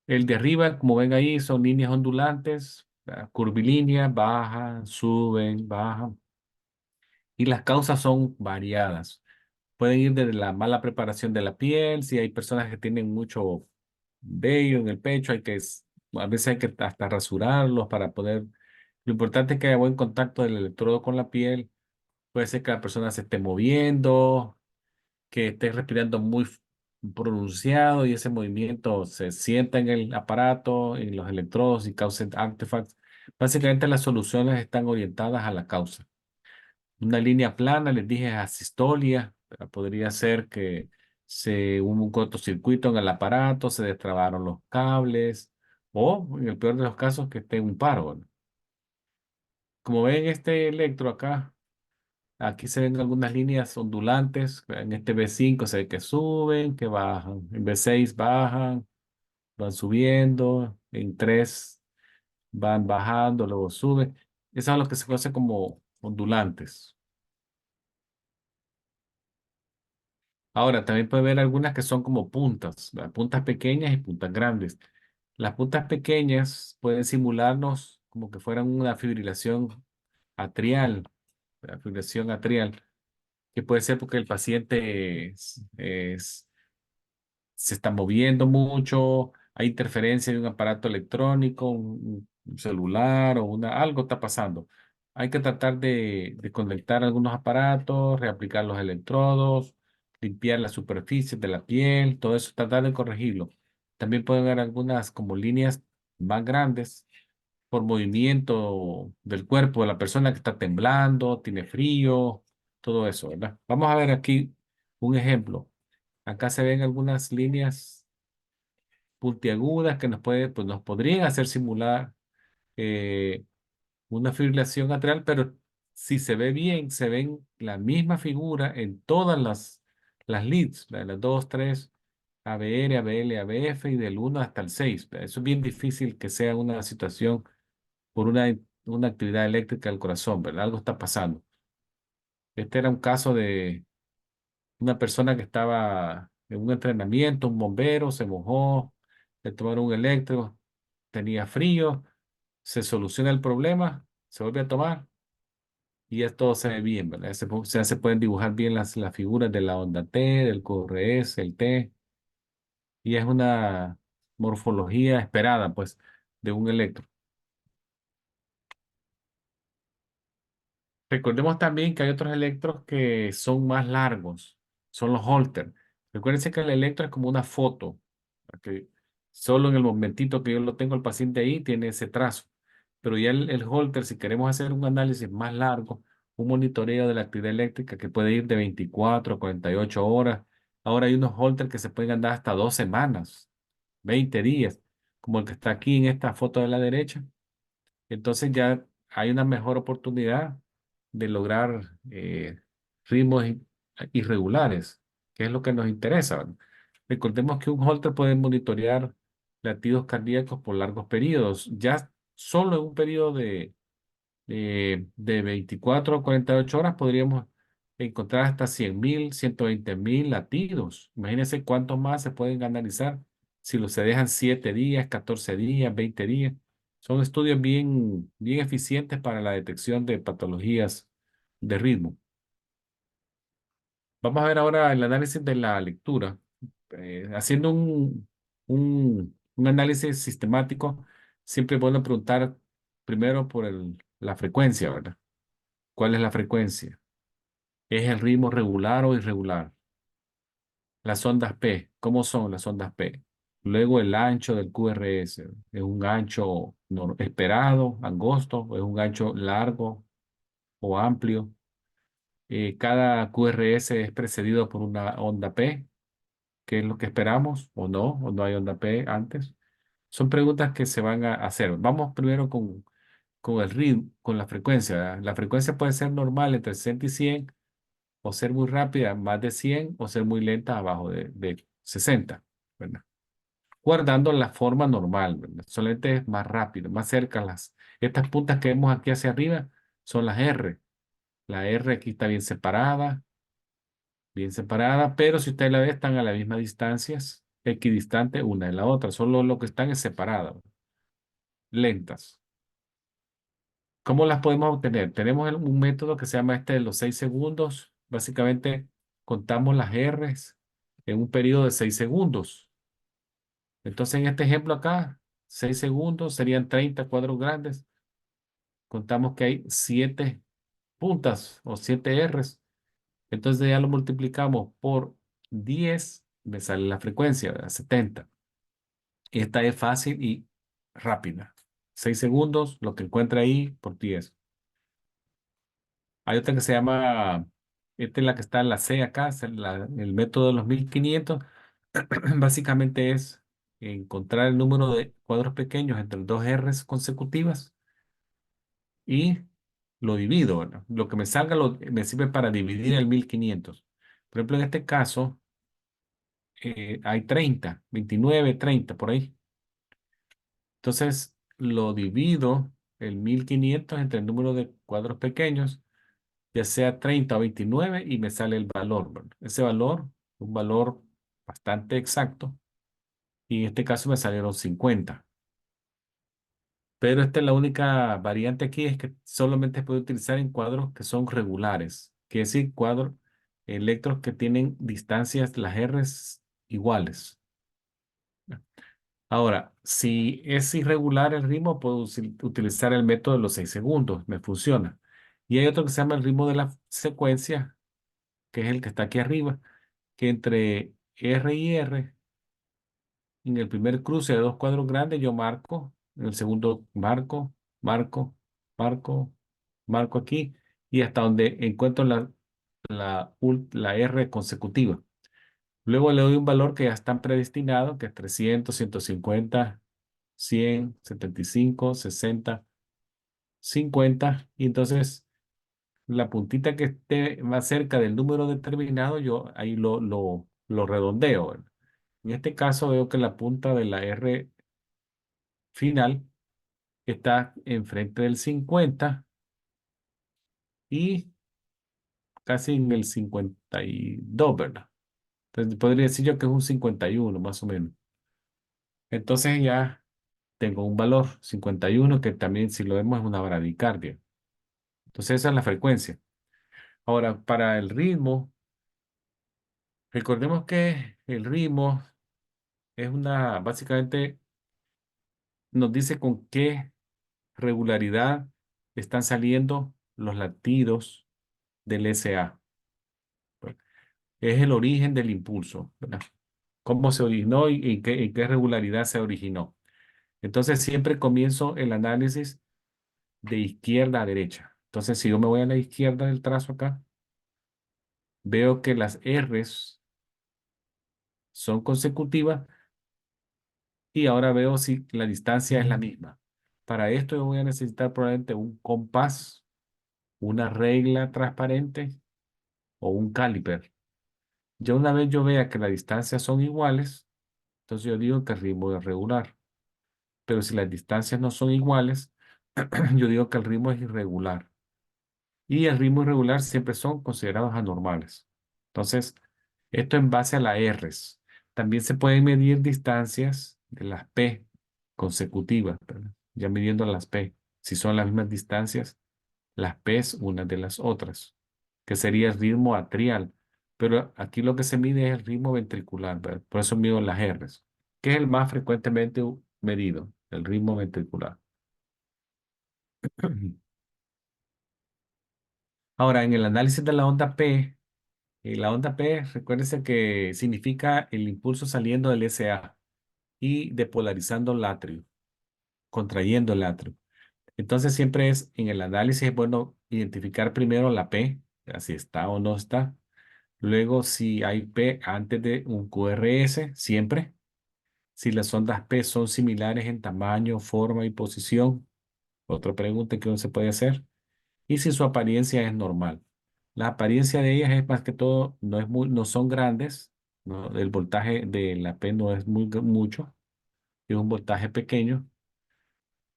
A: El de arriba, como ven ahí, son líneas ondulantes, curvilíneas, bajan, suben, bajan. Y las causas son variadas. Pueden ir desde la mala preparación de la piel, si hay personas que tienen mucho vello en el pecho, a veces hay que hasta rasurarlos para poder. Lo importante es que haya buen contacto del electrodo con la piel. Puede ser que la persona se esté moviendo, que esté respirando muy pronunciado y ese movimiento se sienta en el aparato, en los electrodos y cause artifacts. Básicamente las soluciones están orientadas a la causa. Una línea plana, les dije, asistolia, pero podría ser que se hubo un cortocircuito en el aparato, se destrabaron los cables, o en el peor de los casos, que esté un paro, ¿no? Como ven este electro acá, aquí se ven algunas líneas ondulantes. En este B5 se ve que suben, que bajan. En B6 bajan, van subiendo. En 3 van bajando, luego suben. Eso es lo que se conoce como ondulantes. Ahora, también puede ver algunas que son como puntas, ¿verdad? Puntas pequeñas y puntas grandes. Las puntas pequeñas pueden simularnos como que fueran una fibrilación atrial, ¿verdad? Fibrilación atrial, que puede ser porque el paciente se está moviendo mucho, hay interferencia de un aparato electrónico, un celular o algo está pasando. Hay que tratar de conectar algunos aparatos, reaplicar los electrodos, limpiar las superficies de la piel, todo eso, tratar de corregirlo. También pueden haber algunas como líneas más grandes por movimiento del cuerpo de la persona que está temblando, tiene frío, todo eso, ¿verdad? Vamos a ver aquí un ejemplo. Acá se ven algunas líneas puntiagudas que pues nos podrían hacer simular eh, una fibrilación atrial, pero si se ve bien, se ven la misma figura en todas las leads, ¿verdad? Las 2, 3, ABR, ABL, ABF y del 1 hasta el 6, ¿verdad? Eso es bien difícil que sea una situación por una actividad eléctrica del corazón, ¿verdad? Algo está pasando. Este era un caso de una persona que estaba en un entrenamiento, un bombero, se mojó, le tomaron un electro, tenía frío, se soluciona el problema, se vuelve a tomar y ya todo se ve bien, ¿verdad? Ya se pueden dibujar bien las figuras de la onda T, del QRS, el T, y es una morfología esperada, pues, de un electro. Recordemos también que hay otros electros que son más largos, son los Holter. Recuérdense que el electro es como una foto, que solo en el momentito que yo lo tengo el paciente ahí tiene ese trazo. Pero ya el Holter, si queremos hacer un análisis más largo, un monitoreo de la actividad eléctrica que puede ir de 24 a 48 horas. Ahora hay unos Holter que se pueden andar hasta 2 semanas, 20 días, como el que está aquí en esta foto de la derecha. Entonces ya hay una mejor oportunidad de lograr ritmos irregulares, que es lo que nos interesa, ¿verdad? Recordemos que un Holter puede monitorear latidos cardíacos por largos periodos. Ya solo en un periodo de 24 a 48 horas podríamos encontrar hasta 100.000, 120.000 latidos. Imagínense cuántos más se pueden analizar si los se dejan 7 días, 14 días, 20 días. Son estudios bien, bien eficientes para la detección de patologías de ritmo. Vamos a ver ahora el análisis de la lectura. Haciendo un análisis sistemático, siempre es bueno preguntar primero por la frecuencia, ¿verdad? ¿Cuál es la frecuencia? ¿Es el ritmo regular o irregular? Las ondas P, ¿cómo son las ondas P? Luego el ancho del QRS, ¿es un ancho esperado, angosto, o es un ancho largo o amplio? Cada QRS es precedido por una onda P, ¿qué es lo que esperamos? O no hay onda P antes? Son preguntas que se van a hacer. Vamos primero con el ritmo, con la frecuencia, ¿verdad? La frecuencia puede ser normal entre 60 y 100, o ser muy rápida, más de 100, o ser muy lenta, abajo de 60, ¿verdad? Guardando la forma normal, ¿verdad? Solamente es más rápido, más cerca. Estas puntas que vemos aquí hacia arriba son las R. La R aquí está bien separada, pero si usted la ve, están a las mismas distancias, equidistantes una de la otra. Solo lo que están es separadas, lentas. ¿Cómo las podemos obtener? Tenemos un método que se llama este de los 6 segundos. Básicamente, contamos las R's en un periodo de 6 segundos. Entonces, en este ejemplo acá, 6 segundos serían 30 cuadros grandes. Contamos que hay 7 puntas o 7 R's. Entonces, ya lo multiplicamos por 10, me sale la frecuencia, ¿verdad? 70. Esta es fácil y rápida. 6 segundos, lo que encuentra ahí por 10. Hay otra que se llama, esta es la que está en la C acá, es el método de los 1500. Básicamente es encontrar el número de cuadros pequeños entre dos R's consecutivas y lo divido, ¿verdad? Lo que me salga me sirve para dividir el 1500. Por ejemplo, en este caso hay 30, 29, 30 por ahí. Entonces lo divido el 1500 entre el número de cuadros pequeños, ya sea 30 o 29, y me sale el valor, ¿verdad? Ese valor, un valor bastante exacto, y en este caso me salieron 50. Pero esta es la única variante aquí, es que solamente se puede utilizar en cuadros que son regulares, que es decir, cuadros, electros que tienen distancias, las R's iguales. Ahora, si es irregular el ritmo, puedo utilizar el método de los 6 segundos, me funciona. Y hay otro que se llama el ritmo de la secuencia, que es el que está aquí arriba, que entre R y R, en el primer cruce de dos cuadros grandes, yo marco, en el segundo marco, marco, marco, marco aquí, y hasta donde encuentro la R consecutiva. Luego le doy un valor que ya está predestinado, que es 300, 150, 100, 75, 60, 50, y entonces la puntita que esté más cerca del número determinado, yo ahí lo redondeo, ¿verdad? En este caso veo que la punta de la R final está enfrente del 50 y casi en el 52, ¿verdad? Entonces podría decir yo que es un 51 más o menos. Entonces ya tengo un valor 51 que también, si lo vemos, es una bradicardia. Entonces esa es la frecuencia. Ahora, para el ritmo, recordemos que el ritmo es básicamente nos dice con qué regularidad están saliendo los latidos del SA. Es el origen del impulso, ¿verdad? Cómo se originó y en qué regularidad se originó. Entonces siempre comienzo el análisis de izquierda a derecha. Entonces, si yo me voy a la izquierda del trazo acá, veo que las R's son consecutivas, y ahora veo si la distancia es la misma. Para esto yo voy a necesitar probablemente un compás, una regla transparente o un caliper. Ya una vez yo vea que las distancias son iguales, entonces yo digo que el ritmo es regular. Pero si las distancias no son iguales, yo digo que el ritmo es irregular. Y el ritmo irregular siempre son considerados anormales. Entonces, esto en base a las R's. También se pueden medir distancias de las P consecutivas, ¿verdad? Ya midiendo las P. Si son las mismas distancias, las P es una de las otras, que sería el ritmo atrial. Pero aquí lo que se mide es el ritmo ventricular, ¿verdad? Por eso mido las R's, que es el más frecuentemente medido, el ritmo ventricular. Ahora, en el análisis de la onda P, La onda P, recuérdense que significa el impulso saliendo del SA y depolarizando el atrio, contrayendo el atrio. Entonces siempre es en el análisis es bueno identificar primero la P, si está o no está. Luego si hay P antes de un QRS, siempre. Si las ondas P son similares en tamaño, forma y posición. Otra pregunta que uno se puede hacer. Y si su apariencia es normal. La apariencia de ellas es más que todo, no son grandes, ¿no? El voltaje de la P no es mucho, es un voltaje pequeño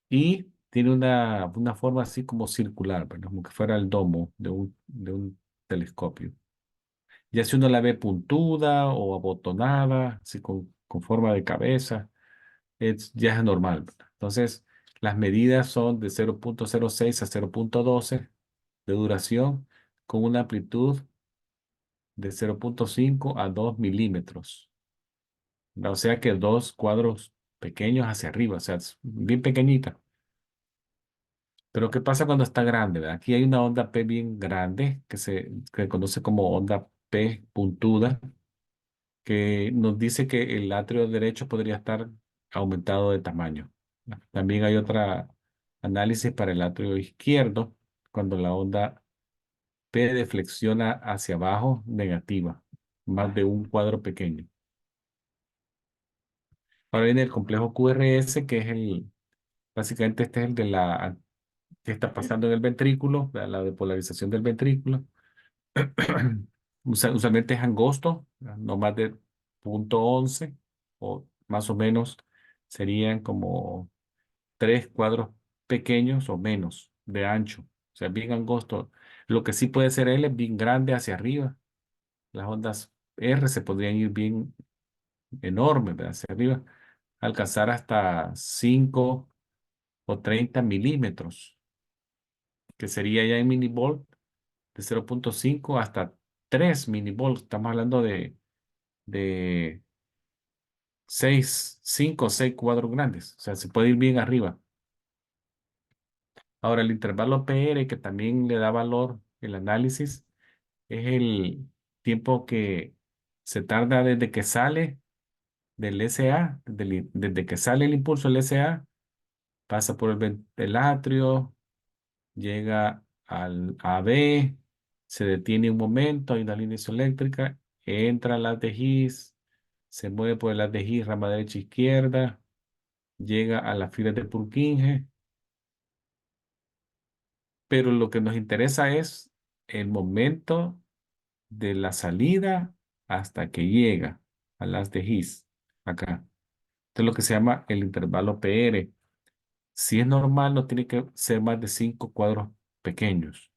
A: y tiene una forma así como circular, ¿verdad? Como que fuera el domo de un telescopio. Ya si uno la ve puntuda o abotonada, así con forma de cabeza, ya es normal, ¿verdad? Entonces, las medidas son de 0,06 a 0,12 de duración con una amplitud de 0,5 a 2 milímetros. O sea que dos cuadros pequeños hacia arriba, o sea, es bien pequeñita. Pero ¿qué pasa cuando está grande, verdad? Aquí hay una onda P bien grande que se conoce como onda P puntuda, que nos dice que el atrio derecho podría estar aumentado de tamaño. También hay otra análisis para el atrio izquierdo, cuando la onda P deflexiona hacia abajo negativa, más de un cuadro pequeño. Ahora viene el complejo QRS, que es básicamente este es el que está pasando en el ventrículo, la depolarización del ventrículo. Usualmente es angosto, no más de 0,11 o más o menos serían como 3 cuadros pequeños o menos de ancho, o sea, bien angosto. Lo que sí puede ser L es bien grande hacia arriba. Las ondas R se podrían ir bien enormes, ¿verdad? Hacia arriba, alcanzar hasta 5 o 30 milímetros, que sería ya en millivolt de 0,5 hasta 3 millivolts. Estamos hablando de 5 o 6 cuadros grandes. O sea, se puede ir bien arriba. Ahora, el intervalo PR, que también le da valor el análisis, es el tiempo que se tarda desde que sale del SA, desde que sale el impulso del SA, pasa por el atrio, llega al AB, se detiene un momento, hay una línea isoeléctrica, entra al haz de Higgs, se mueve por el haz de Higgs, rama derecha e izquierda, llega a las filas de Purkinje, pero lo que nos interesa es el momento de la salida hasta que llega al haz de Higgs, acá. Esto es lo que se llama el intervalo PR. Si es normal, no tiene que ser más de 5 cuadros pequeños.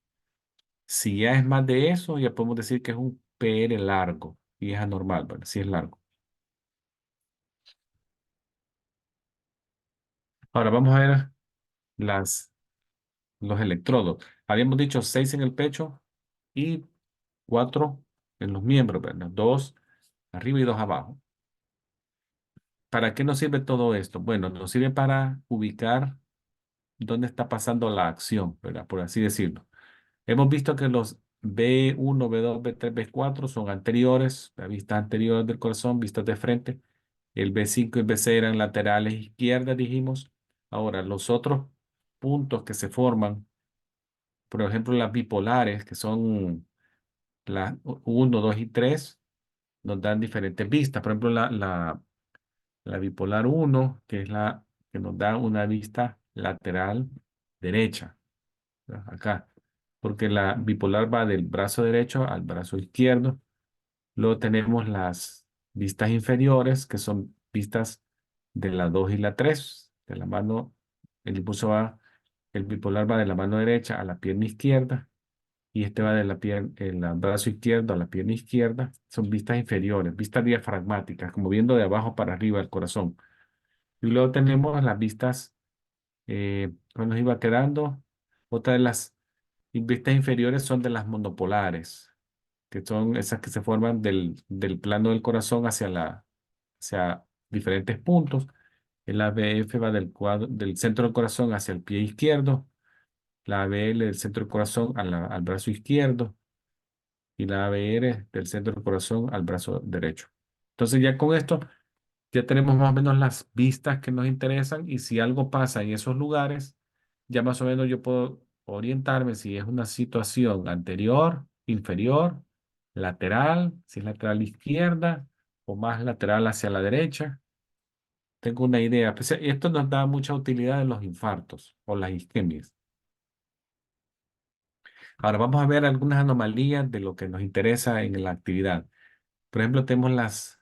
A: Si ya es más de eso, ya podemos decir que es un PR largo y es anormal, ¿verdad? Si es largo. Ahora vamos a ver las, los electrodos. Habíamos dicho 6 en el pecho y 4 en los miembros, ¿verdad? 2 arriba y 2 abajo. ¿Para qué nos sirve todo esto? Bueno, nos sirve para ubicar dónde está pasando la acción, ¿verdad? Por así decirlo. Hemos visto que los B1, B2, B3, B4 son anteriores, la vista anterior del corazón, vistas de frente. El B5 y B6 eran laterales izquierdas, dijimos. Ahora, los otros puntos que se forman, por ejemplo, las bipolares, que son las 1, 2 y 3, nos dan diferentes vistas. Por ejemplo, la bipolar 1, que es la que nos da una vista lateral derecha, ¿verdad? Acá, porque la bipolar va del brazo derecho al brazo izquierdo. Luego tenemos las vistas inferiores, que son vistas de la 2 y la 3 de la mano, el impulso va, el bipolar va de la mano derecha a la pierna izquierda, y este va de el brazo izquierdo a la pierna izquierda. Son vistas inferiores, vistas diafragmáticas, como viendo de abajo para arriba el corazón. Y luego tenemos las vistas, cuando nos iba quedando, otra de las vistas inferiores son de las monopolares, que son esas que se forman del plano del corazón hacia diferentes puntos. El ABF va del centro del corazón hacia el pie izquierdo, la ABL del centro del corazón al brazo izquierdo, y la ABR del centro del corazón al brazo derecho. Entonces ya con esto ya tenemos más o menos las vistas que nos interesan y si algo pasa en esos lugares, ya más o menos yo puedo orientarme si es una situación anterior, inferior, lateral, si es lateral izquierda o más lateral hacia la derecha. Tengo una idea. Pues, esto nos da mucha utilidad en los infartos o las isquemias. Ahora vamos a ver algunas anomalías de lo que nos interesa en la actividad. Por ejemplo, tenemos las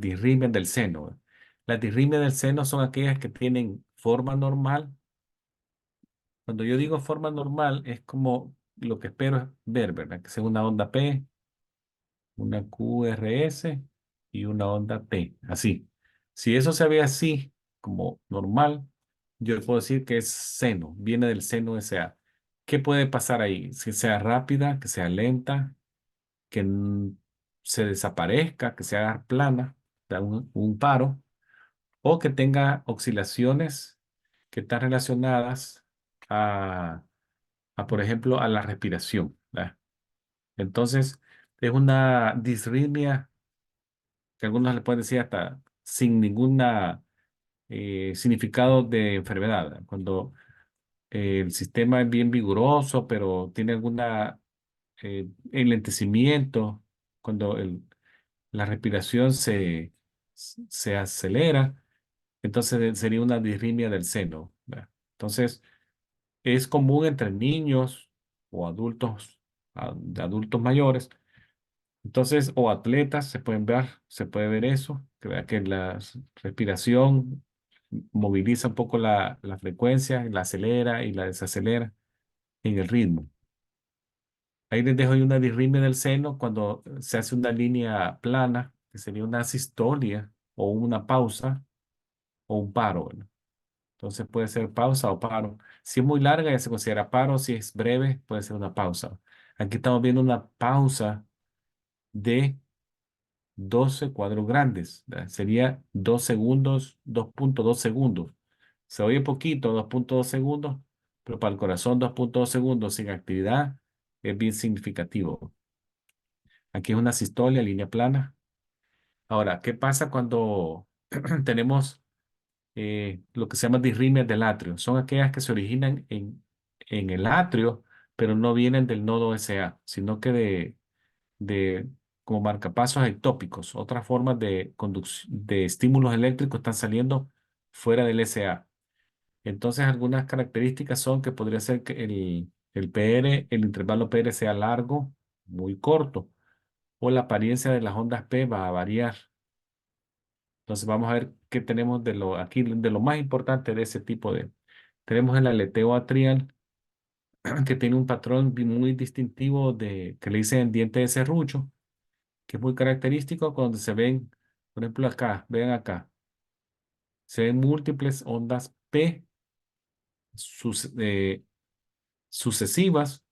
A: disritmias del seno. Las disritmias del seno son aquellas que tienen forma normal. Cuando yo digo forma normal, es como lo que espero es ver, ¿verdad? Que sea una onda P, una QRS y una onda T, así. Si eso se ve así, como normal, yo puedo decir que es seno, viene del seno SA. ¿Qué puede pasar ahí? Que sea rápida, que sea lenta, que se desaparezca, que se haga plana, da un paro, o que tenga oscilaciones que están relacionadas a, por ejemplo, a la respiración, ¿verdad? Entonces, es una disritmia que algunos le pueden decir hasta sin ninguna significado de enfermedad, ¿verdad? Cuando el sistema es bien vigoroso, pero tiene alguna enlentecimiento, cuando la respiración se acelera, entonces sería una disritmia del seno, ¿verdad? Entonces, es común entre niños o adultos, de adultos mayores. Entonces, o atletas, se puede ver eso, que vea que la respiración moviliza un poco la frecuencia, la acelera y la desacelera en el ritmo. Ahí les dejo ahí una disritmia del seno cuando se hace una línea plana, que sería una sistolia o una pausa o un paro, ¿verdad? Entonces puede ser pausa o paro. Si es muy larga, ya se considera paro. Si es breve, puede ser una pausa. Aquí estamos viendo una pausa de 12 cuadros grandes, ¿verdad? Sería 2 segundos, 2.2 segundos. Se oye poquito, 2.2 segundos, pero para el corazón 2.2 segundos sin actividad es bien significativo. Aquí es una sistolia, línea plana. Ahora, ¿qué pasa cuando tenemos lo que se llama disritmias del atrio? Son aquellas que se originan en el atrio, pero no vienen del nodo SA, sino que de como marcapasos ectópicos. Otras formas de de estímulos eléctricos están saliendo fuera del SA. Entonces, algunas características son que podría ser que el PR, el intervalo PR sea largo, muy corto, o la apariencia de las ondas P va a variar. Entonces, vamos a ver qué tenemos aquí, de lo más importante de ese tipo de. Tenemos el aleteo atrial, que tiene un patrón muy distintivo que le dicen diente de serrucho, que es muy característico cuando se ven, por ejemplo, acá, vean acá, se ven múltiples ondas P sucesivas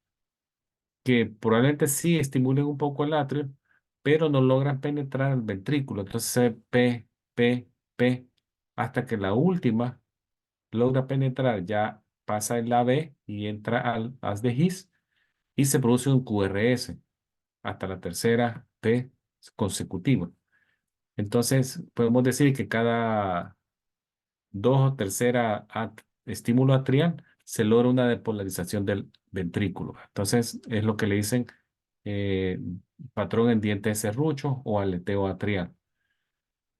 A: que probablemente sí estimulen un poco el atrio, pero no logran penetrar el ventrículo. Entonces se ve P, P, P, hasta que la última logra penetrar, ya pasa el AB y entra al haz de His y se produce un QRS hasta la tercera P consecutiva. Entonces, podemos decir que cada dos o tercera estímulo atrial se logra una depolarización del ventrículo. Entonces, es lo que le dicen eh, patrón en diente de serrucho o aleteo atrial.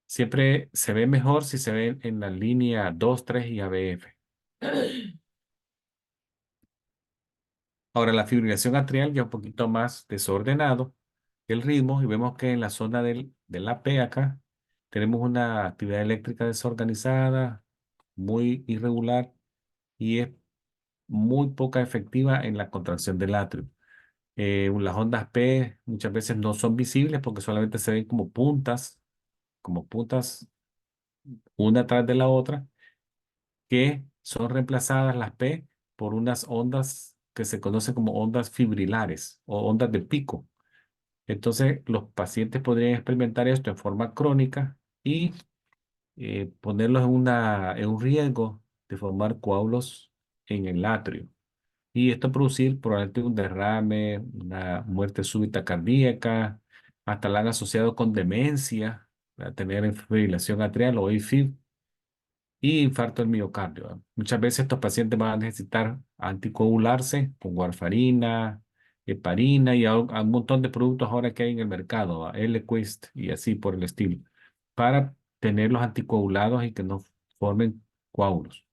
A: Siempre se ve mejor si se ve en la línea 2, 3 y ABF. Ahora, la fibrilación atrial ya un poquito más desordenado el ritmo y vemos que en la zona del AP acá tenemos una actividad eléctrica desorganizada, muy irregular y es muy poca efectiva en la contracción del atrio. Las ondas P muchas veces no son visibles porque solamente se ven como puntas una tras de la otra, que son reemplazadas las P por unas ondas que se conocen como ondas fibrilares o ondas de pico. Entonces, los pacientes podrían experimentar esto en forma crónica y ponerlos en un riesgo de formar coágulos en el atrio. Y esto producir probablemente un derrame, una muerte súbita cardíaca, hasta la han asociado con demencia, a tener fibrilación atrial o AFib y infarto del miocardio. ¿verdad? Muchas veces estos pacientes van a necesitar anticoagularse con warfarina, heparina y a un montón de productos ahora que hay en el mercado, Eliquis y así por el estilo, para tenerlos anticoagulados y que no formen coágulos.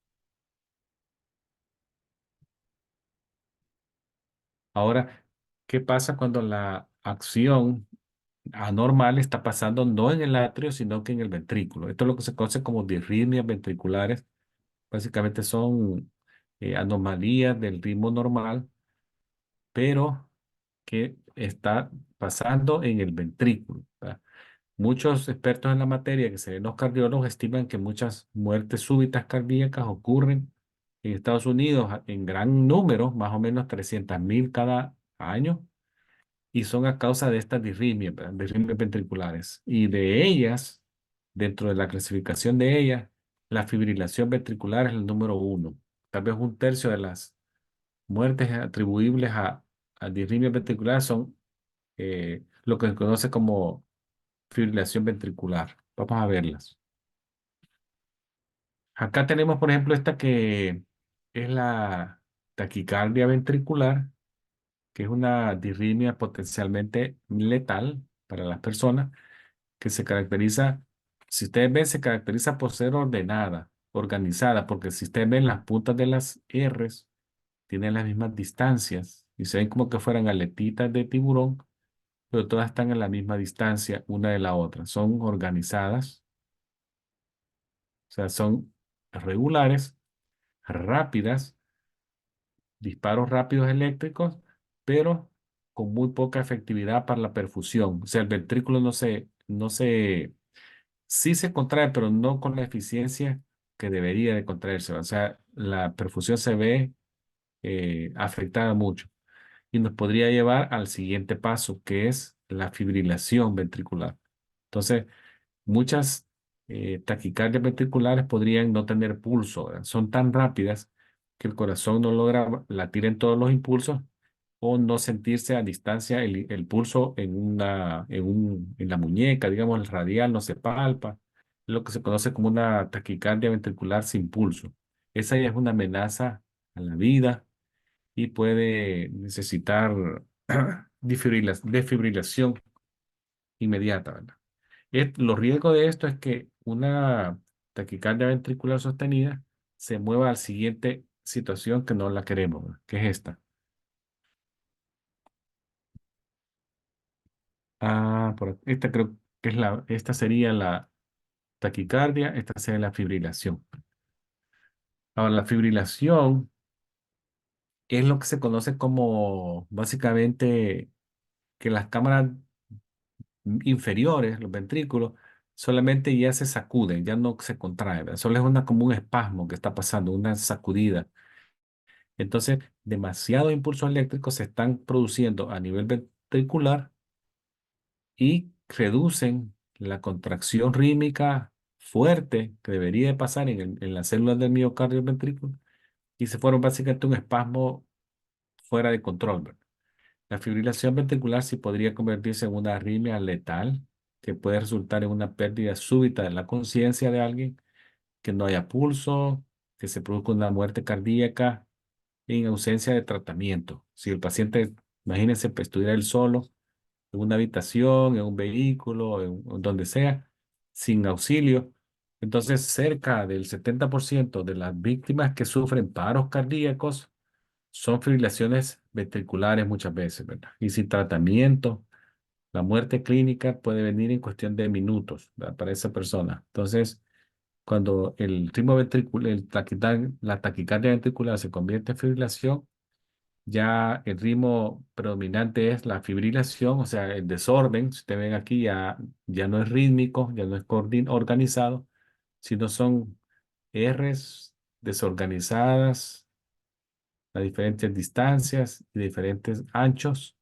A: Ahora, ¿qué pasa cuando la acción anormal está pasando no en el atrio, sino que en el ventrículo? Esto es lo que se conoce como disritmias ventriculares. Básicamente son anomalías del ritmo normal, pero que está pasando en el ventrículo. ¿verdad? Muchos expertos en la materia, que se ven los cardiólogos, estiman que muchas muertes súbitas cardíacas ocurren en Estados Unidos en gran número, más o menos 300.000 cada año, y son a causa de estas disritmias, ¿verdad? Disritmias ventriculares. Y de ellas, dentro de la clasificación de ellas, la fibrilación ventricular es el número uno. Tal vez un tercio de las muertes atribuibles a disritmias ventriculares son lo que se conoce como fibrilación ventricular. Vamos a verlas. Acá tenemos, por ejemplo, esta que es la taquicardia ventricular, que es una disritmia potencialmente letal para las personas, que se caracteriza, si ustedes ven, se caracteriza por ser ordenada, organizada, porque si ustedes ven las puntas de las R's, tienen las mismas distancias y se ven como que fueran aletitas de tiburón, pero todas están a la misma distancia una de la otra. Son organizadas, o sea, son regulares, rápidas, disparos rápidos eléctricos, pero con muy poca efectividad para la perfusión. O sea, el ventrículo sí se contrae, pero no con la eficiencia que debería de contraerse. O sea, la perfusión se ve afectada mucho y nos podría llevar al siguiente paso, que es la fibrilación ventricular. Entonces, muchas taquicardias ventriculares podrían no tener pulso, ¿verdad? Son tan rápidas que el corazón no logra latir en todos los impulsos o no sentirse a distancia el pulso en la muñeca, digamos, el radial no se palpa, lo que se conoce como una taquicardia ventricular sin pulso. Esa ya es una amenaza a la vida y puede necesitar defibrilación inmediata, ¿verdad? Los riesgos de esto es que una taquicardia ventricular sostenida se mueva a la siguiente situación que no la queremos, ¿verdad? Que es esta. Esta creo que esta sería la taquicardia, esta sería la fibrilación. Ahora, la fibrilación es lo que se conoce como básicamente que las cámaras inferiores, los ventrículos, solamente ya se sacuden, ya no se contraen, ¿verdad? Solo es como un espasmo que está pasando, una sacudida. Entonces, demasiados impulsos eléctricos se están produciendo a nivel ventricular y reducen la contracción rítmica fuerte que debería de pasar en las células del miocardio ventrículo y se fueron básicamente un espasmo fuera de control, ¿verdad? La fibrilación ventricular sí podría convertirse en una arritmia letal que puede resultar en una pérdida súbita de la conciencia de alguien, que no haya pulso, que se produzca una muerte cardíaca en ausencia de tratamiento. Si el paciente, imagínense, pues, estuviera él solo en una habitación, en un vehículo, en donde sea, sin auxilio, entonces cerca del 70% de las víctimas que sufren paros cardíacos son fibrilaciones ventriculares muchas veces, ¿verdad? Y sin tratamiento, la muerte clínica puede venir en cuestión de minutos, ¿verdad? Para esa persona. Entonces, cuando el ritmo ventricular, la taquicardia ventricular se convierte en fibrilación, ya el ritmo predominante es la fibrilación, o sea, el desorden. Si ustedes ven aquí, ya no es rítmico, ya no es organizado, sino son Rs desorganizadas a diferentes distancias y diferentes anchos,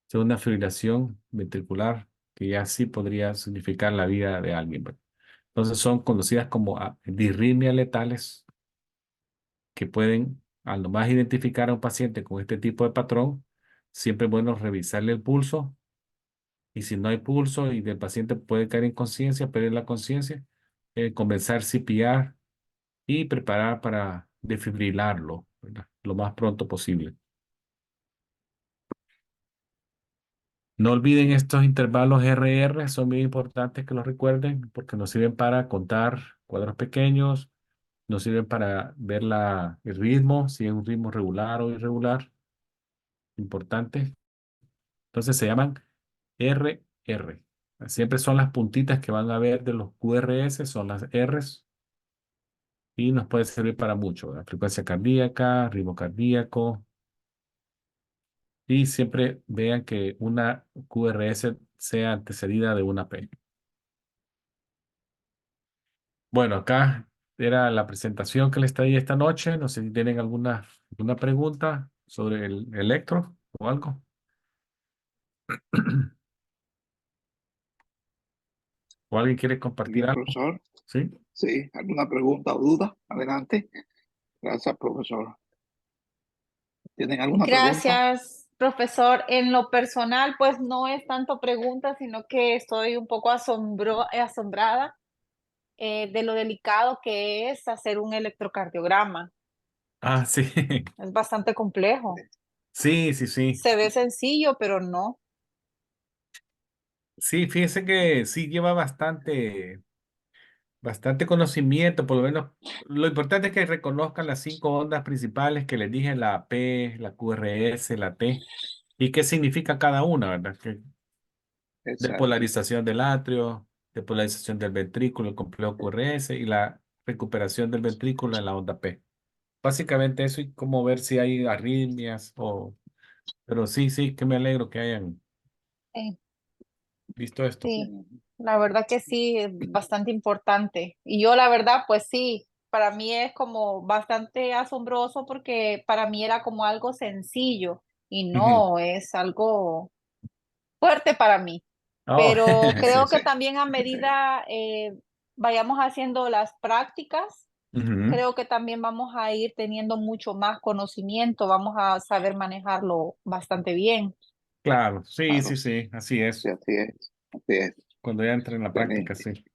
A: es una fibrilación ventricular que ya sí podría significar la vida de alguien, ¿verdad? Entonces son conocidas como disritmias letales que pueden al nomás identificar a un paciente con este tipo de patrón, siempre es bueno revisarle el pulso. Y si no hay pulso y el paciente puede caer en conciencia, perder la conciencia, comenzar CPR y preparar para desfibrilarlo, ¿verdad? Lo más pronto posible. No olviden estos intervalos RR, son muy importantes que los recuerden porque nos sirven para contar cuadros pequeños, nos sirven para ver el ritmo, si es un ritmo regular o irregular, importante. Entonces se llaman RR. Siempre son las puntitas que van a ver de los QRS, son las Rs, y nos puede servir para mucho, la frecuencia cardíaca, ritmo cardíaco, y siempre vean que una QRS sea antecedida de una P. Bueno, acá era la presentación que les traía esta noche. No sé si tienen alguna pregunta sobre el electro o algo. ¿O alguien quiere compartir
B: Bien,
A: algo?
B: profesor.
A: ¿Sí?
B: Sí, ¿alguna pregunta o duda? Adelante. Gracias, profesor. ¿Tienen alguna pregunta?
E: Gracias, profesor. En lo personal, pues no es tanto pregunta, sino que estoy un poco asombrada de lo delicado que es hacer un electrocardiograma.
A: Ah, sí.
E: Es bastante complejo.
A: Sí, sí, sí.
E: Se ve sencillo, pero no.
A: Sí, fíjense que sí lleva bastante conocimiento, por lo menos. Lo importante es que reconozcan las 5 ondas principales que les dije, la P, la QRS, la T, y qué significa cada una, ¿verdad? Que
B: Exacto.
A: depolarización del atrio, depolarización del ventrículo, el complejo QRS y la recuperación del ventrículo en la onda P. Básicamente eso y cómo ver si hay arritmias o... Pero sí, sí, que me alegro que hayan
E: Eh,
A: visto esto.
E: sí, la verdad que sí, es bastante importante. Y yo la verdad, pues sí, para mí es como bastante asombroso porque para mí era como algo sencillo y
A: Ujú.
E: no, es algo fuerte para mí.
A: Oh,
E: Pero
A: sí.
E: creo que
B: Sí.
E: también a medida vayamos haciendo las prácticas,
A: Ujú.
E: creo que también vamos a ir teniendo mucho más conocimiento, vamos a saber manejarlo bastante bien.
A: Claro, sí,
B: Claro,
A: sí, sí, así
B: sí,
A: es.
B: así es. Así es.
A: Cuando ya entre en la práctica,
B: Excelente.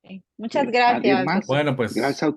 A: sí.
E: Sí. Muchas
B: Sí. ¿Alguien
E: gracias,
B: más?
E: doctor.
A: Bueno, pues
B: Gracias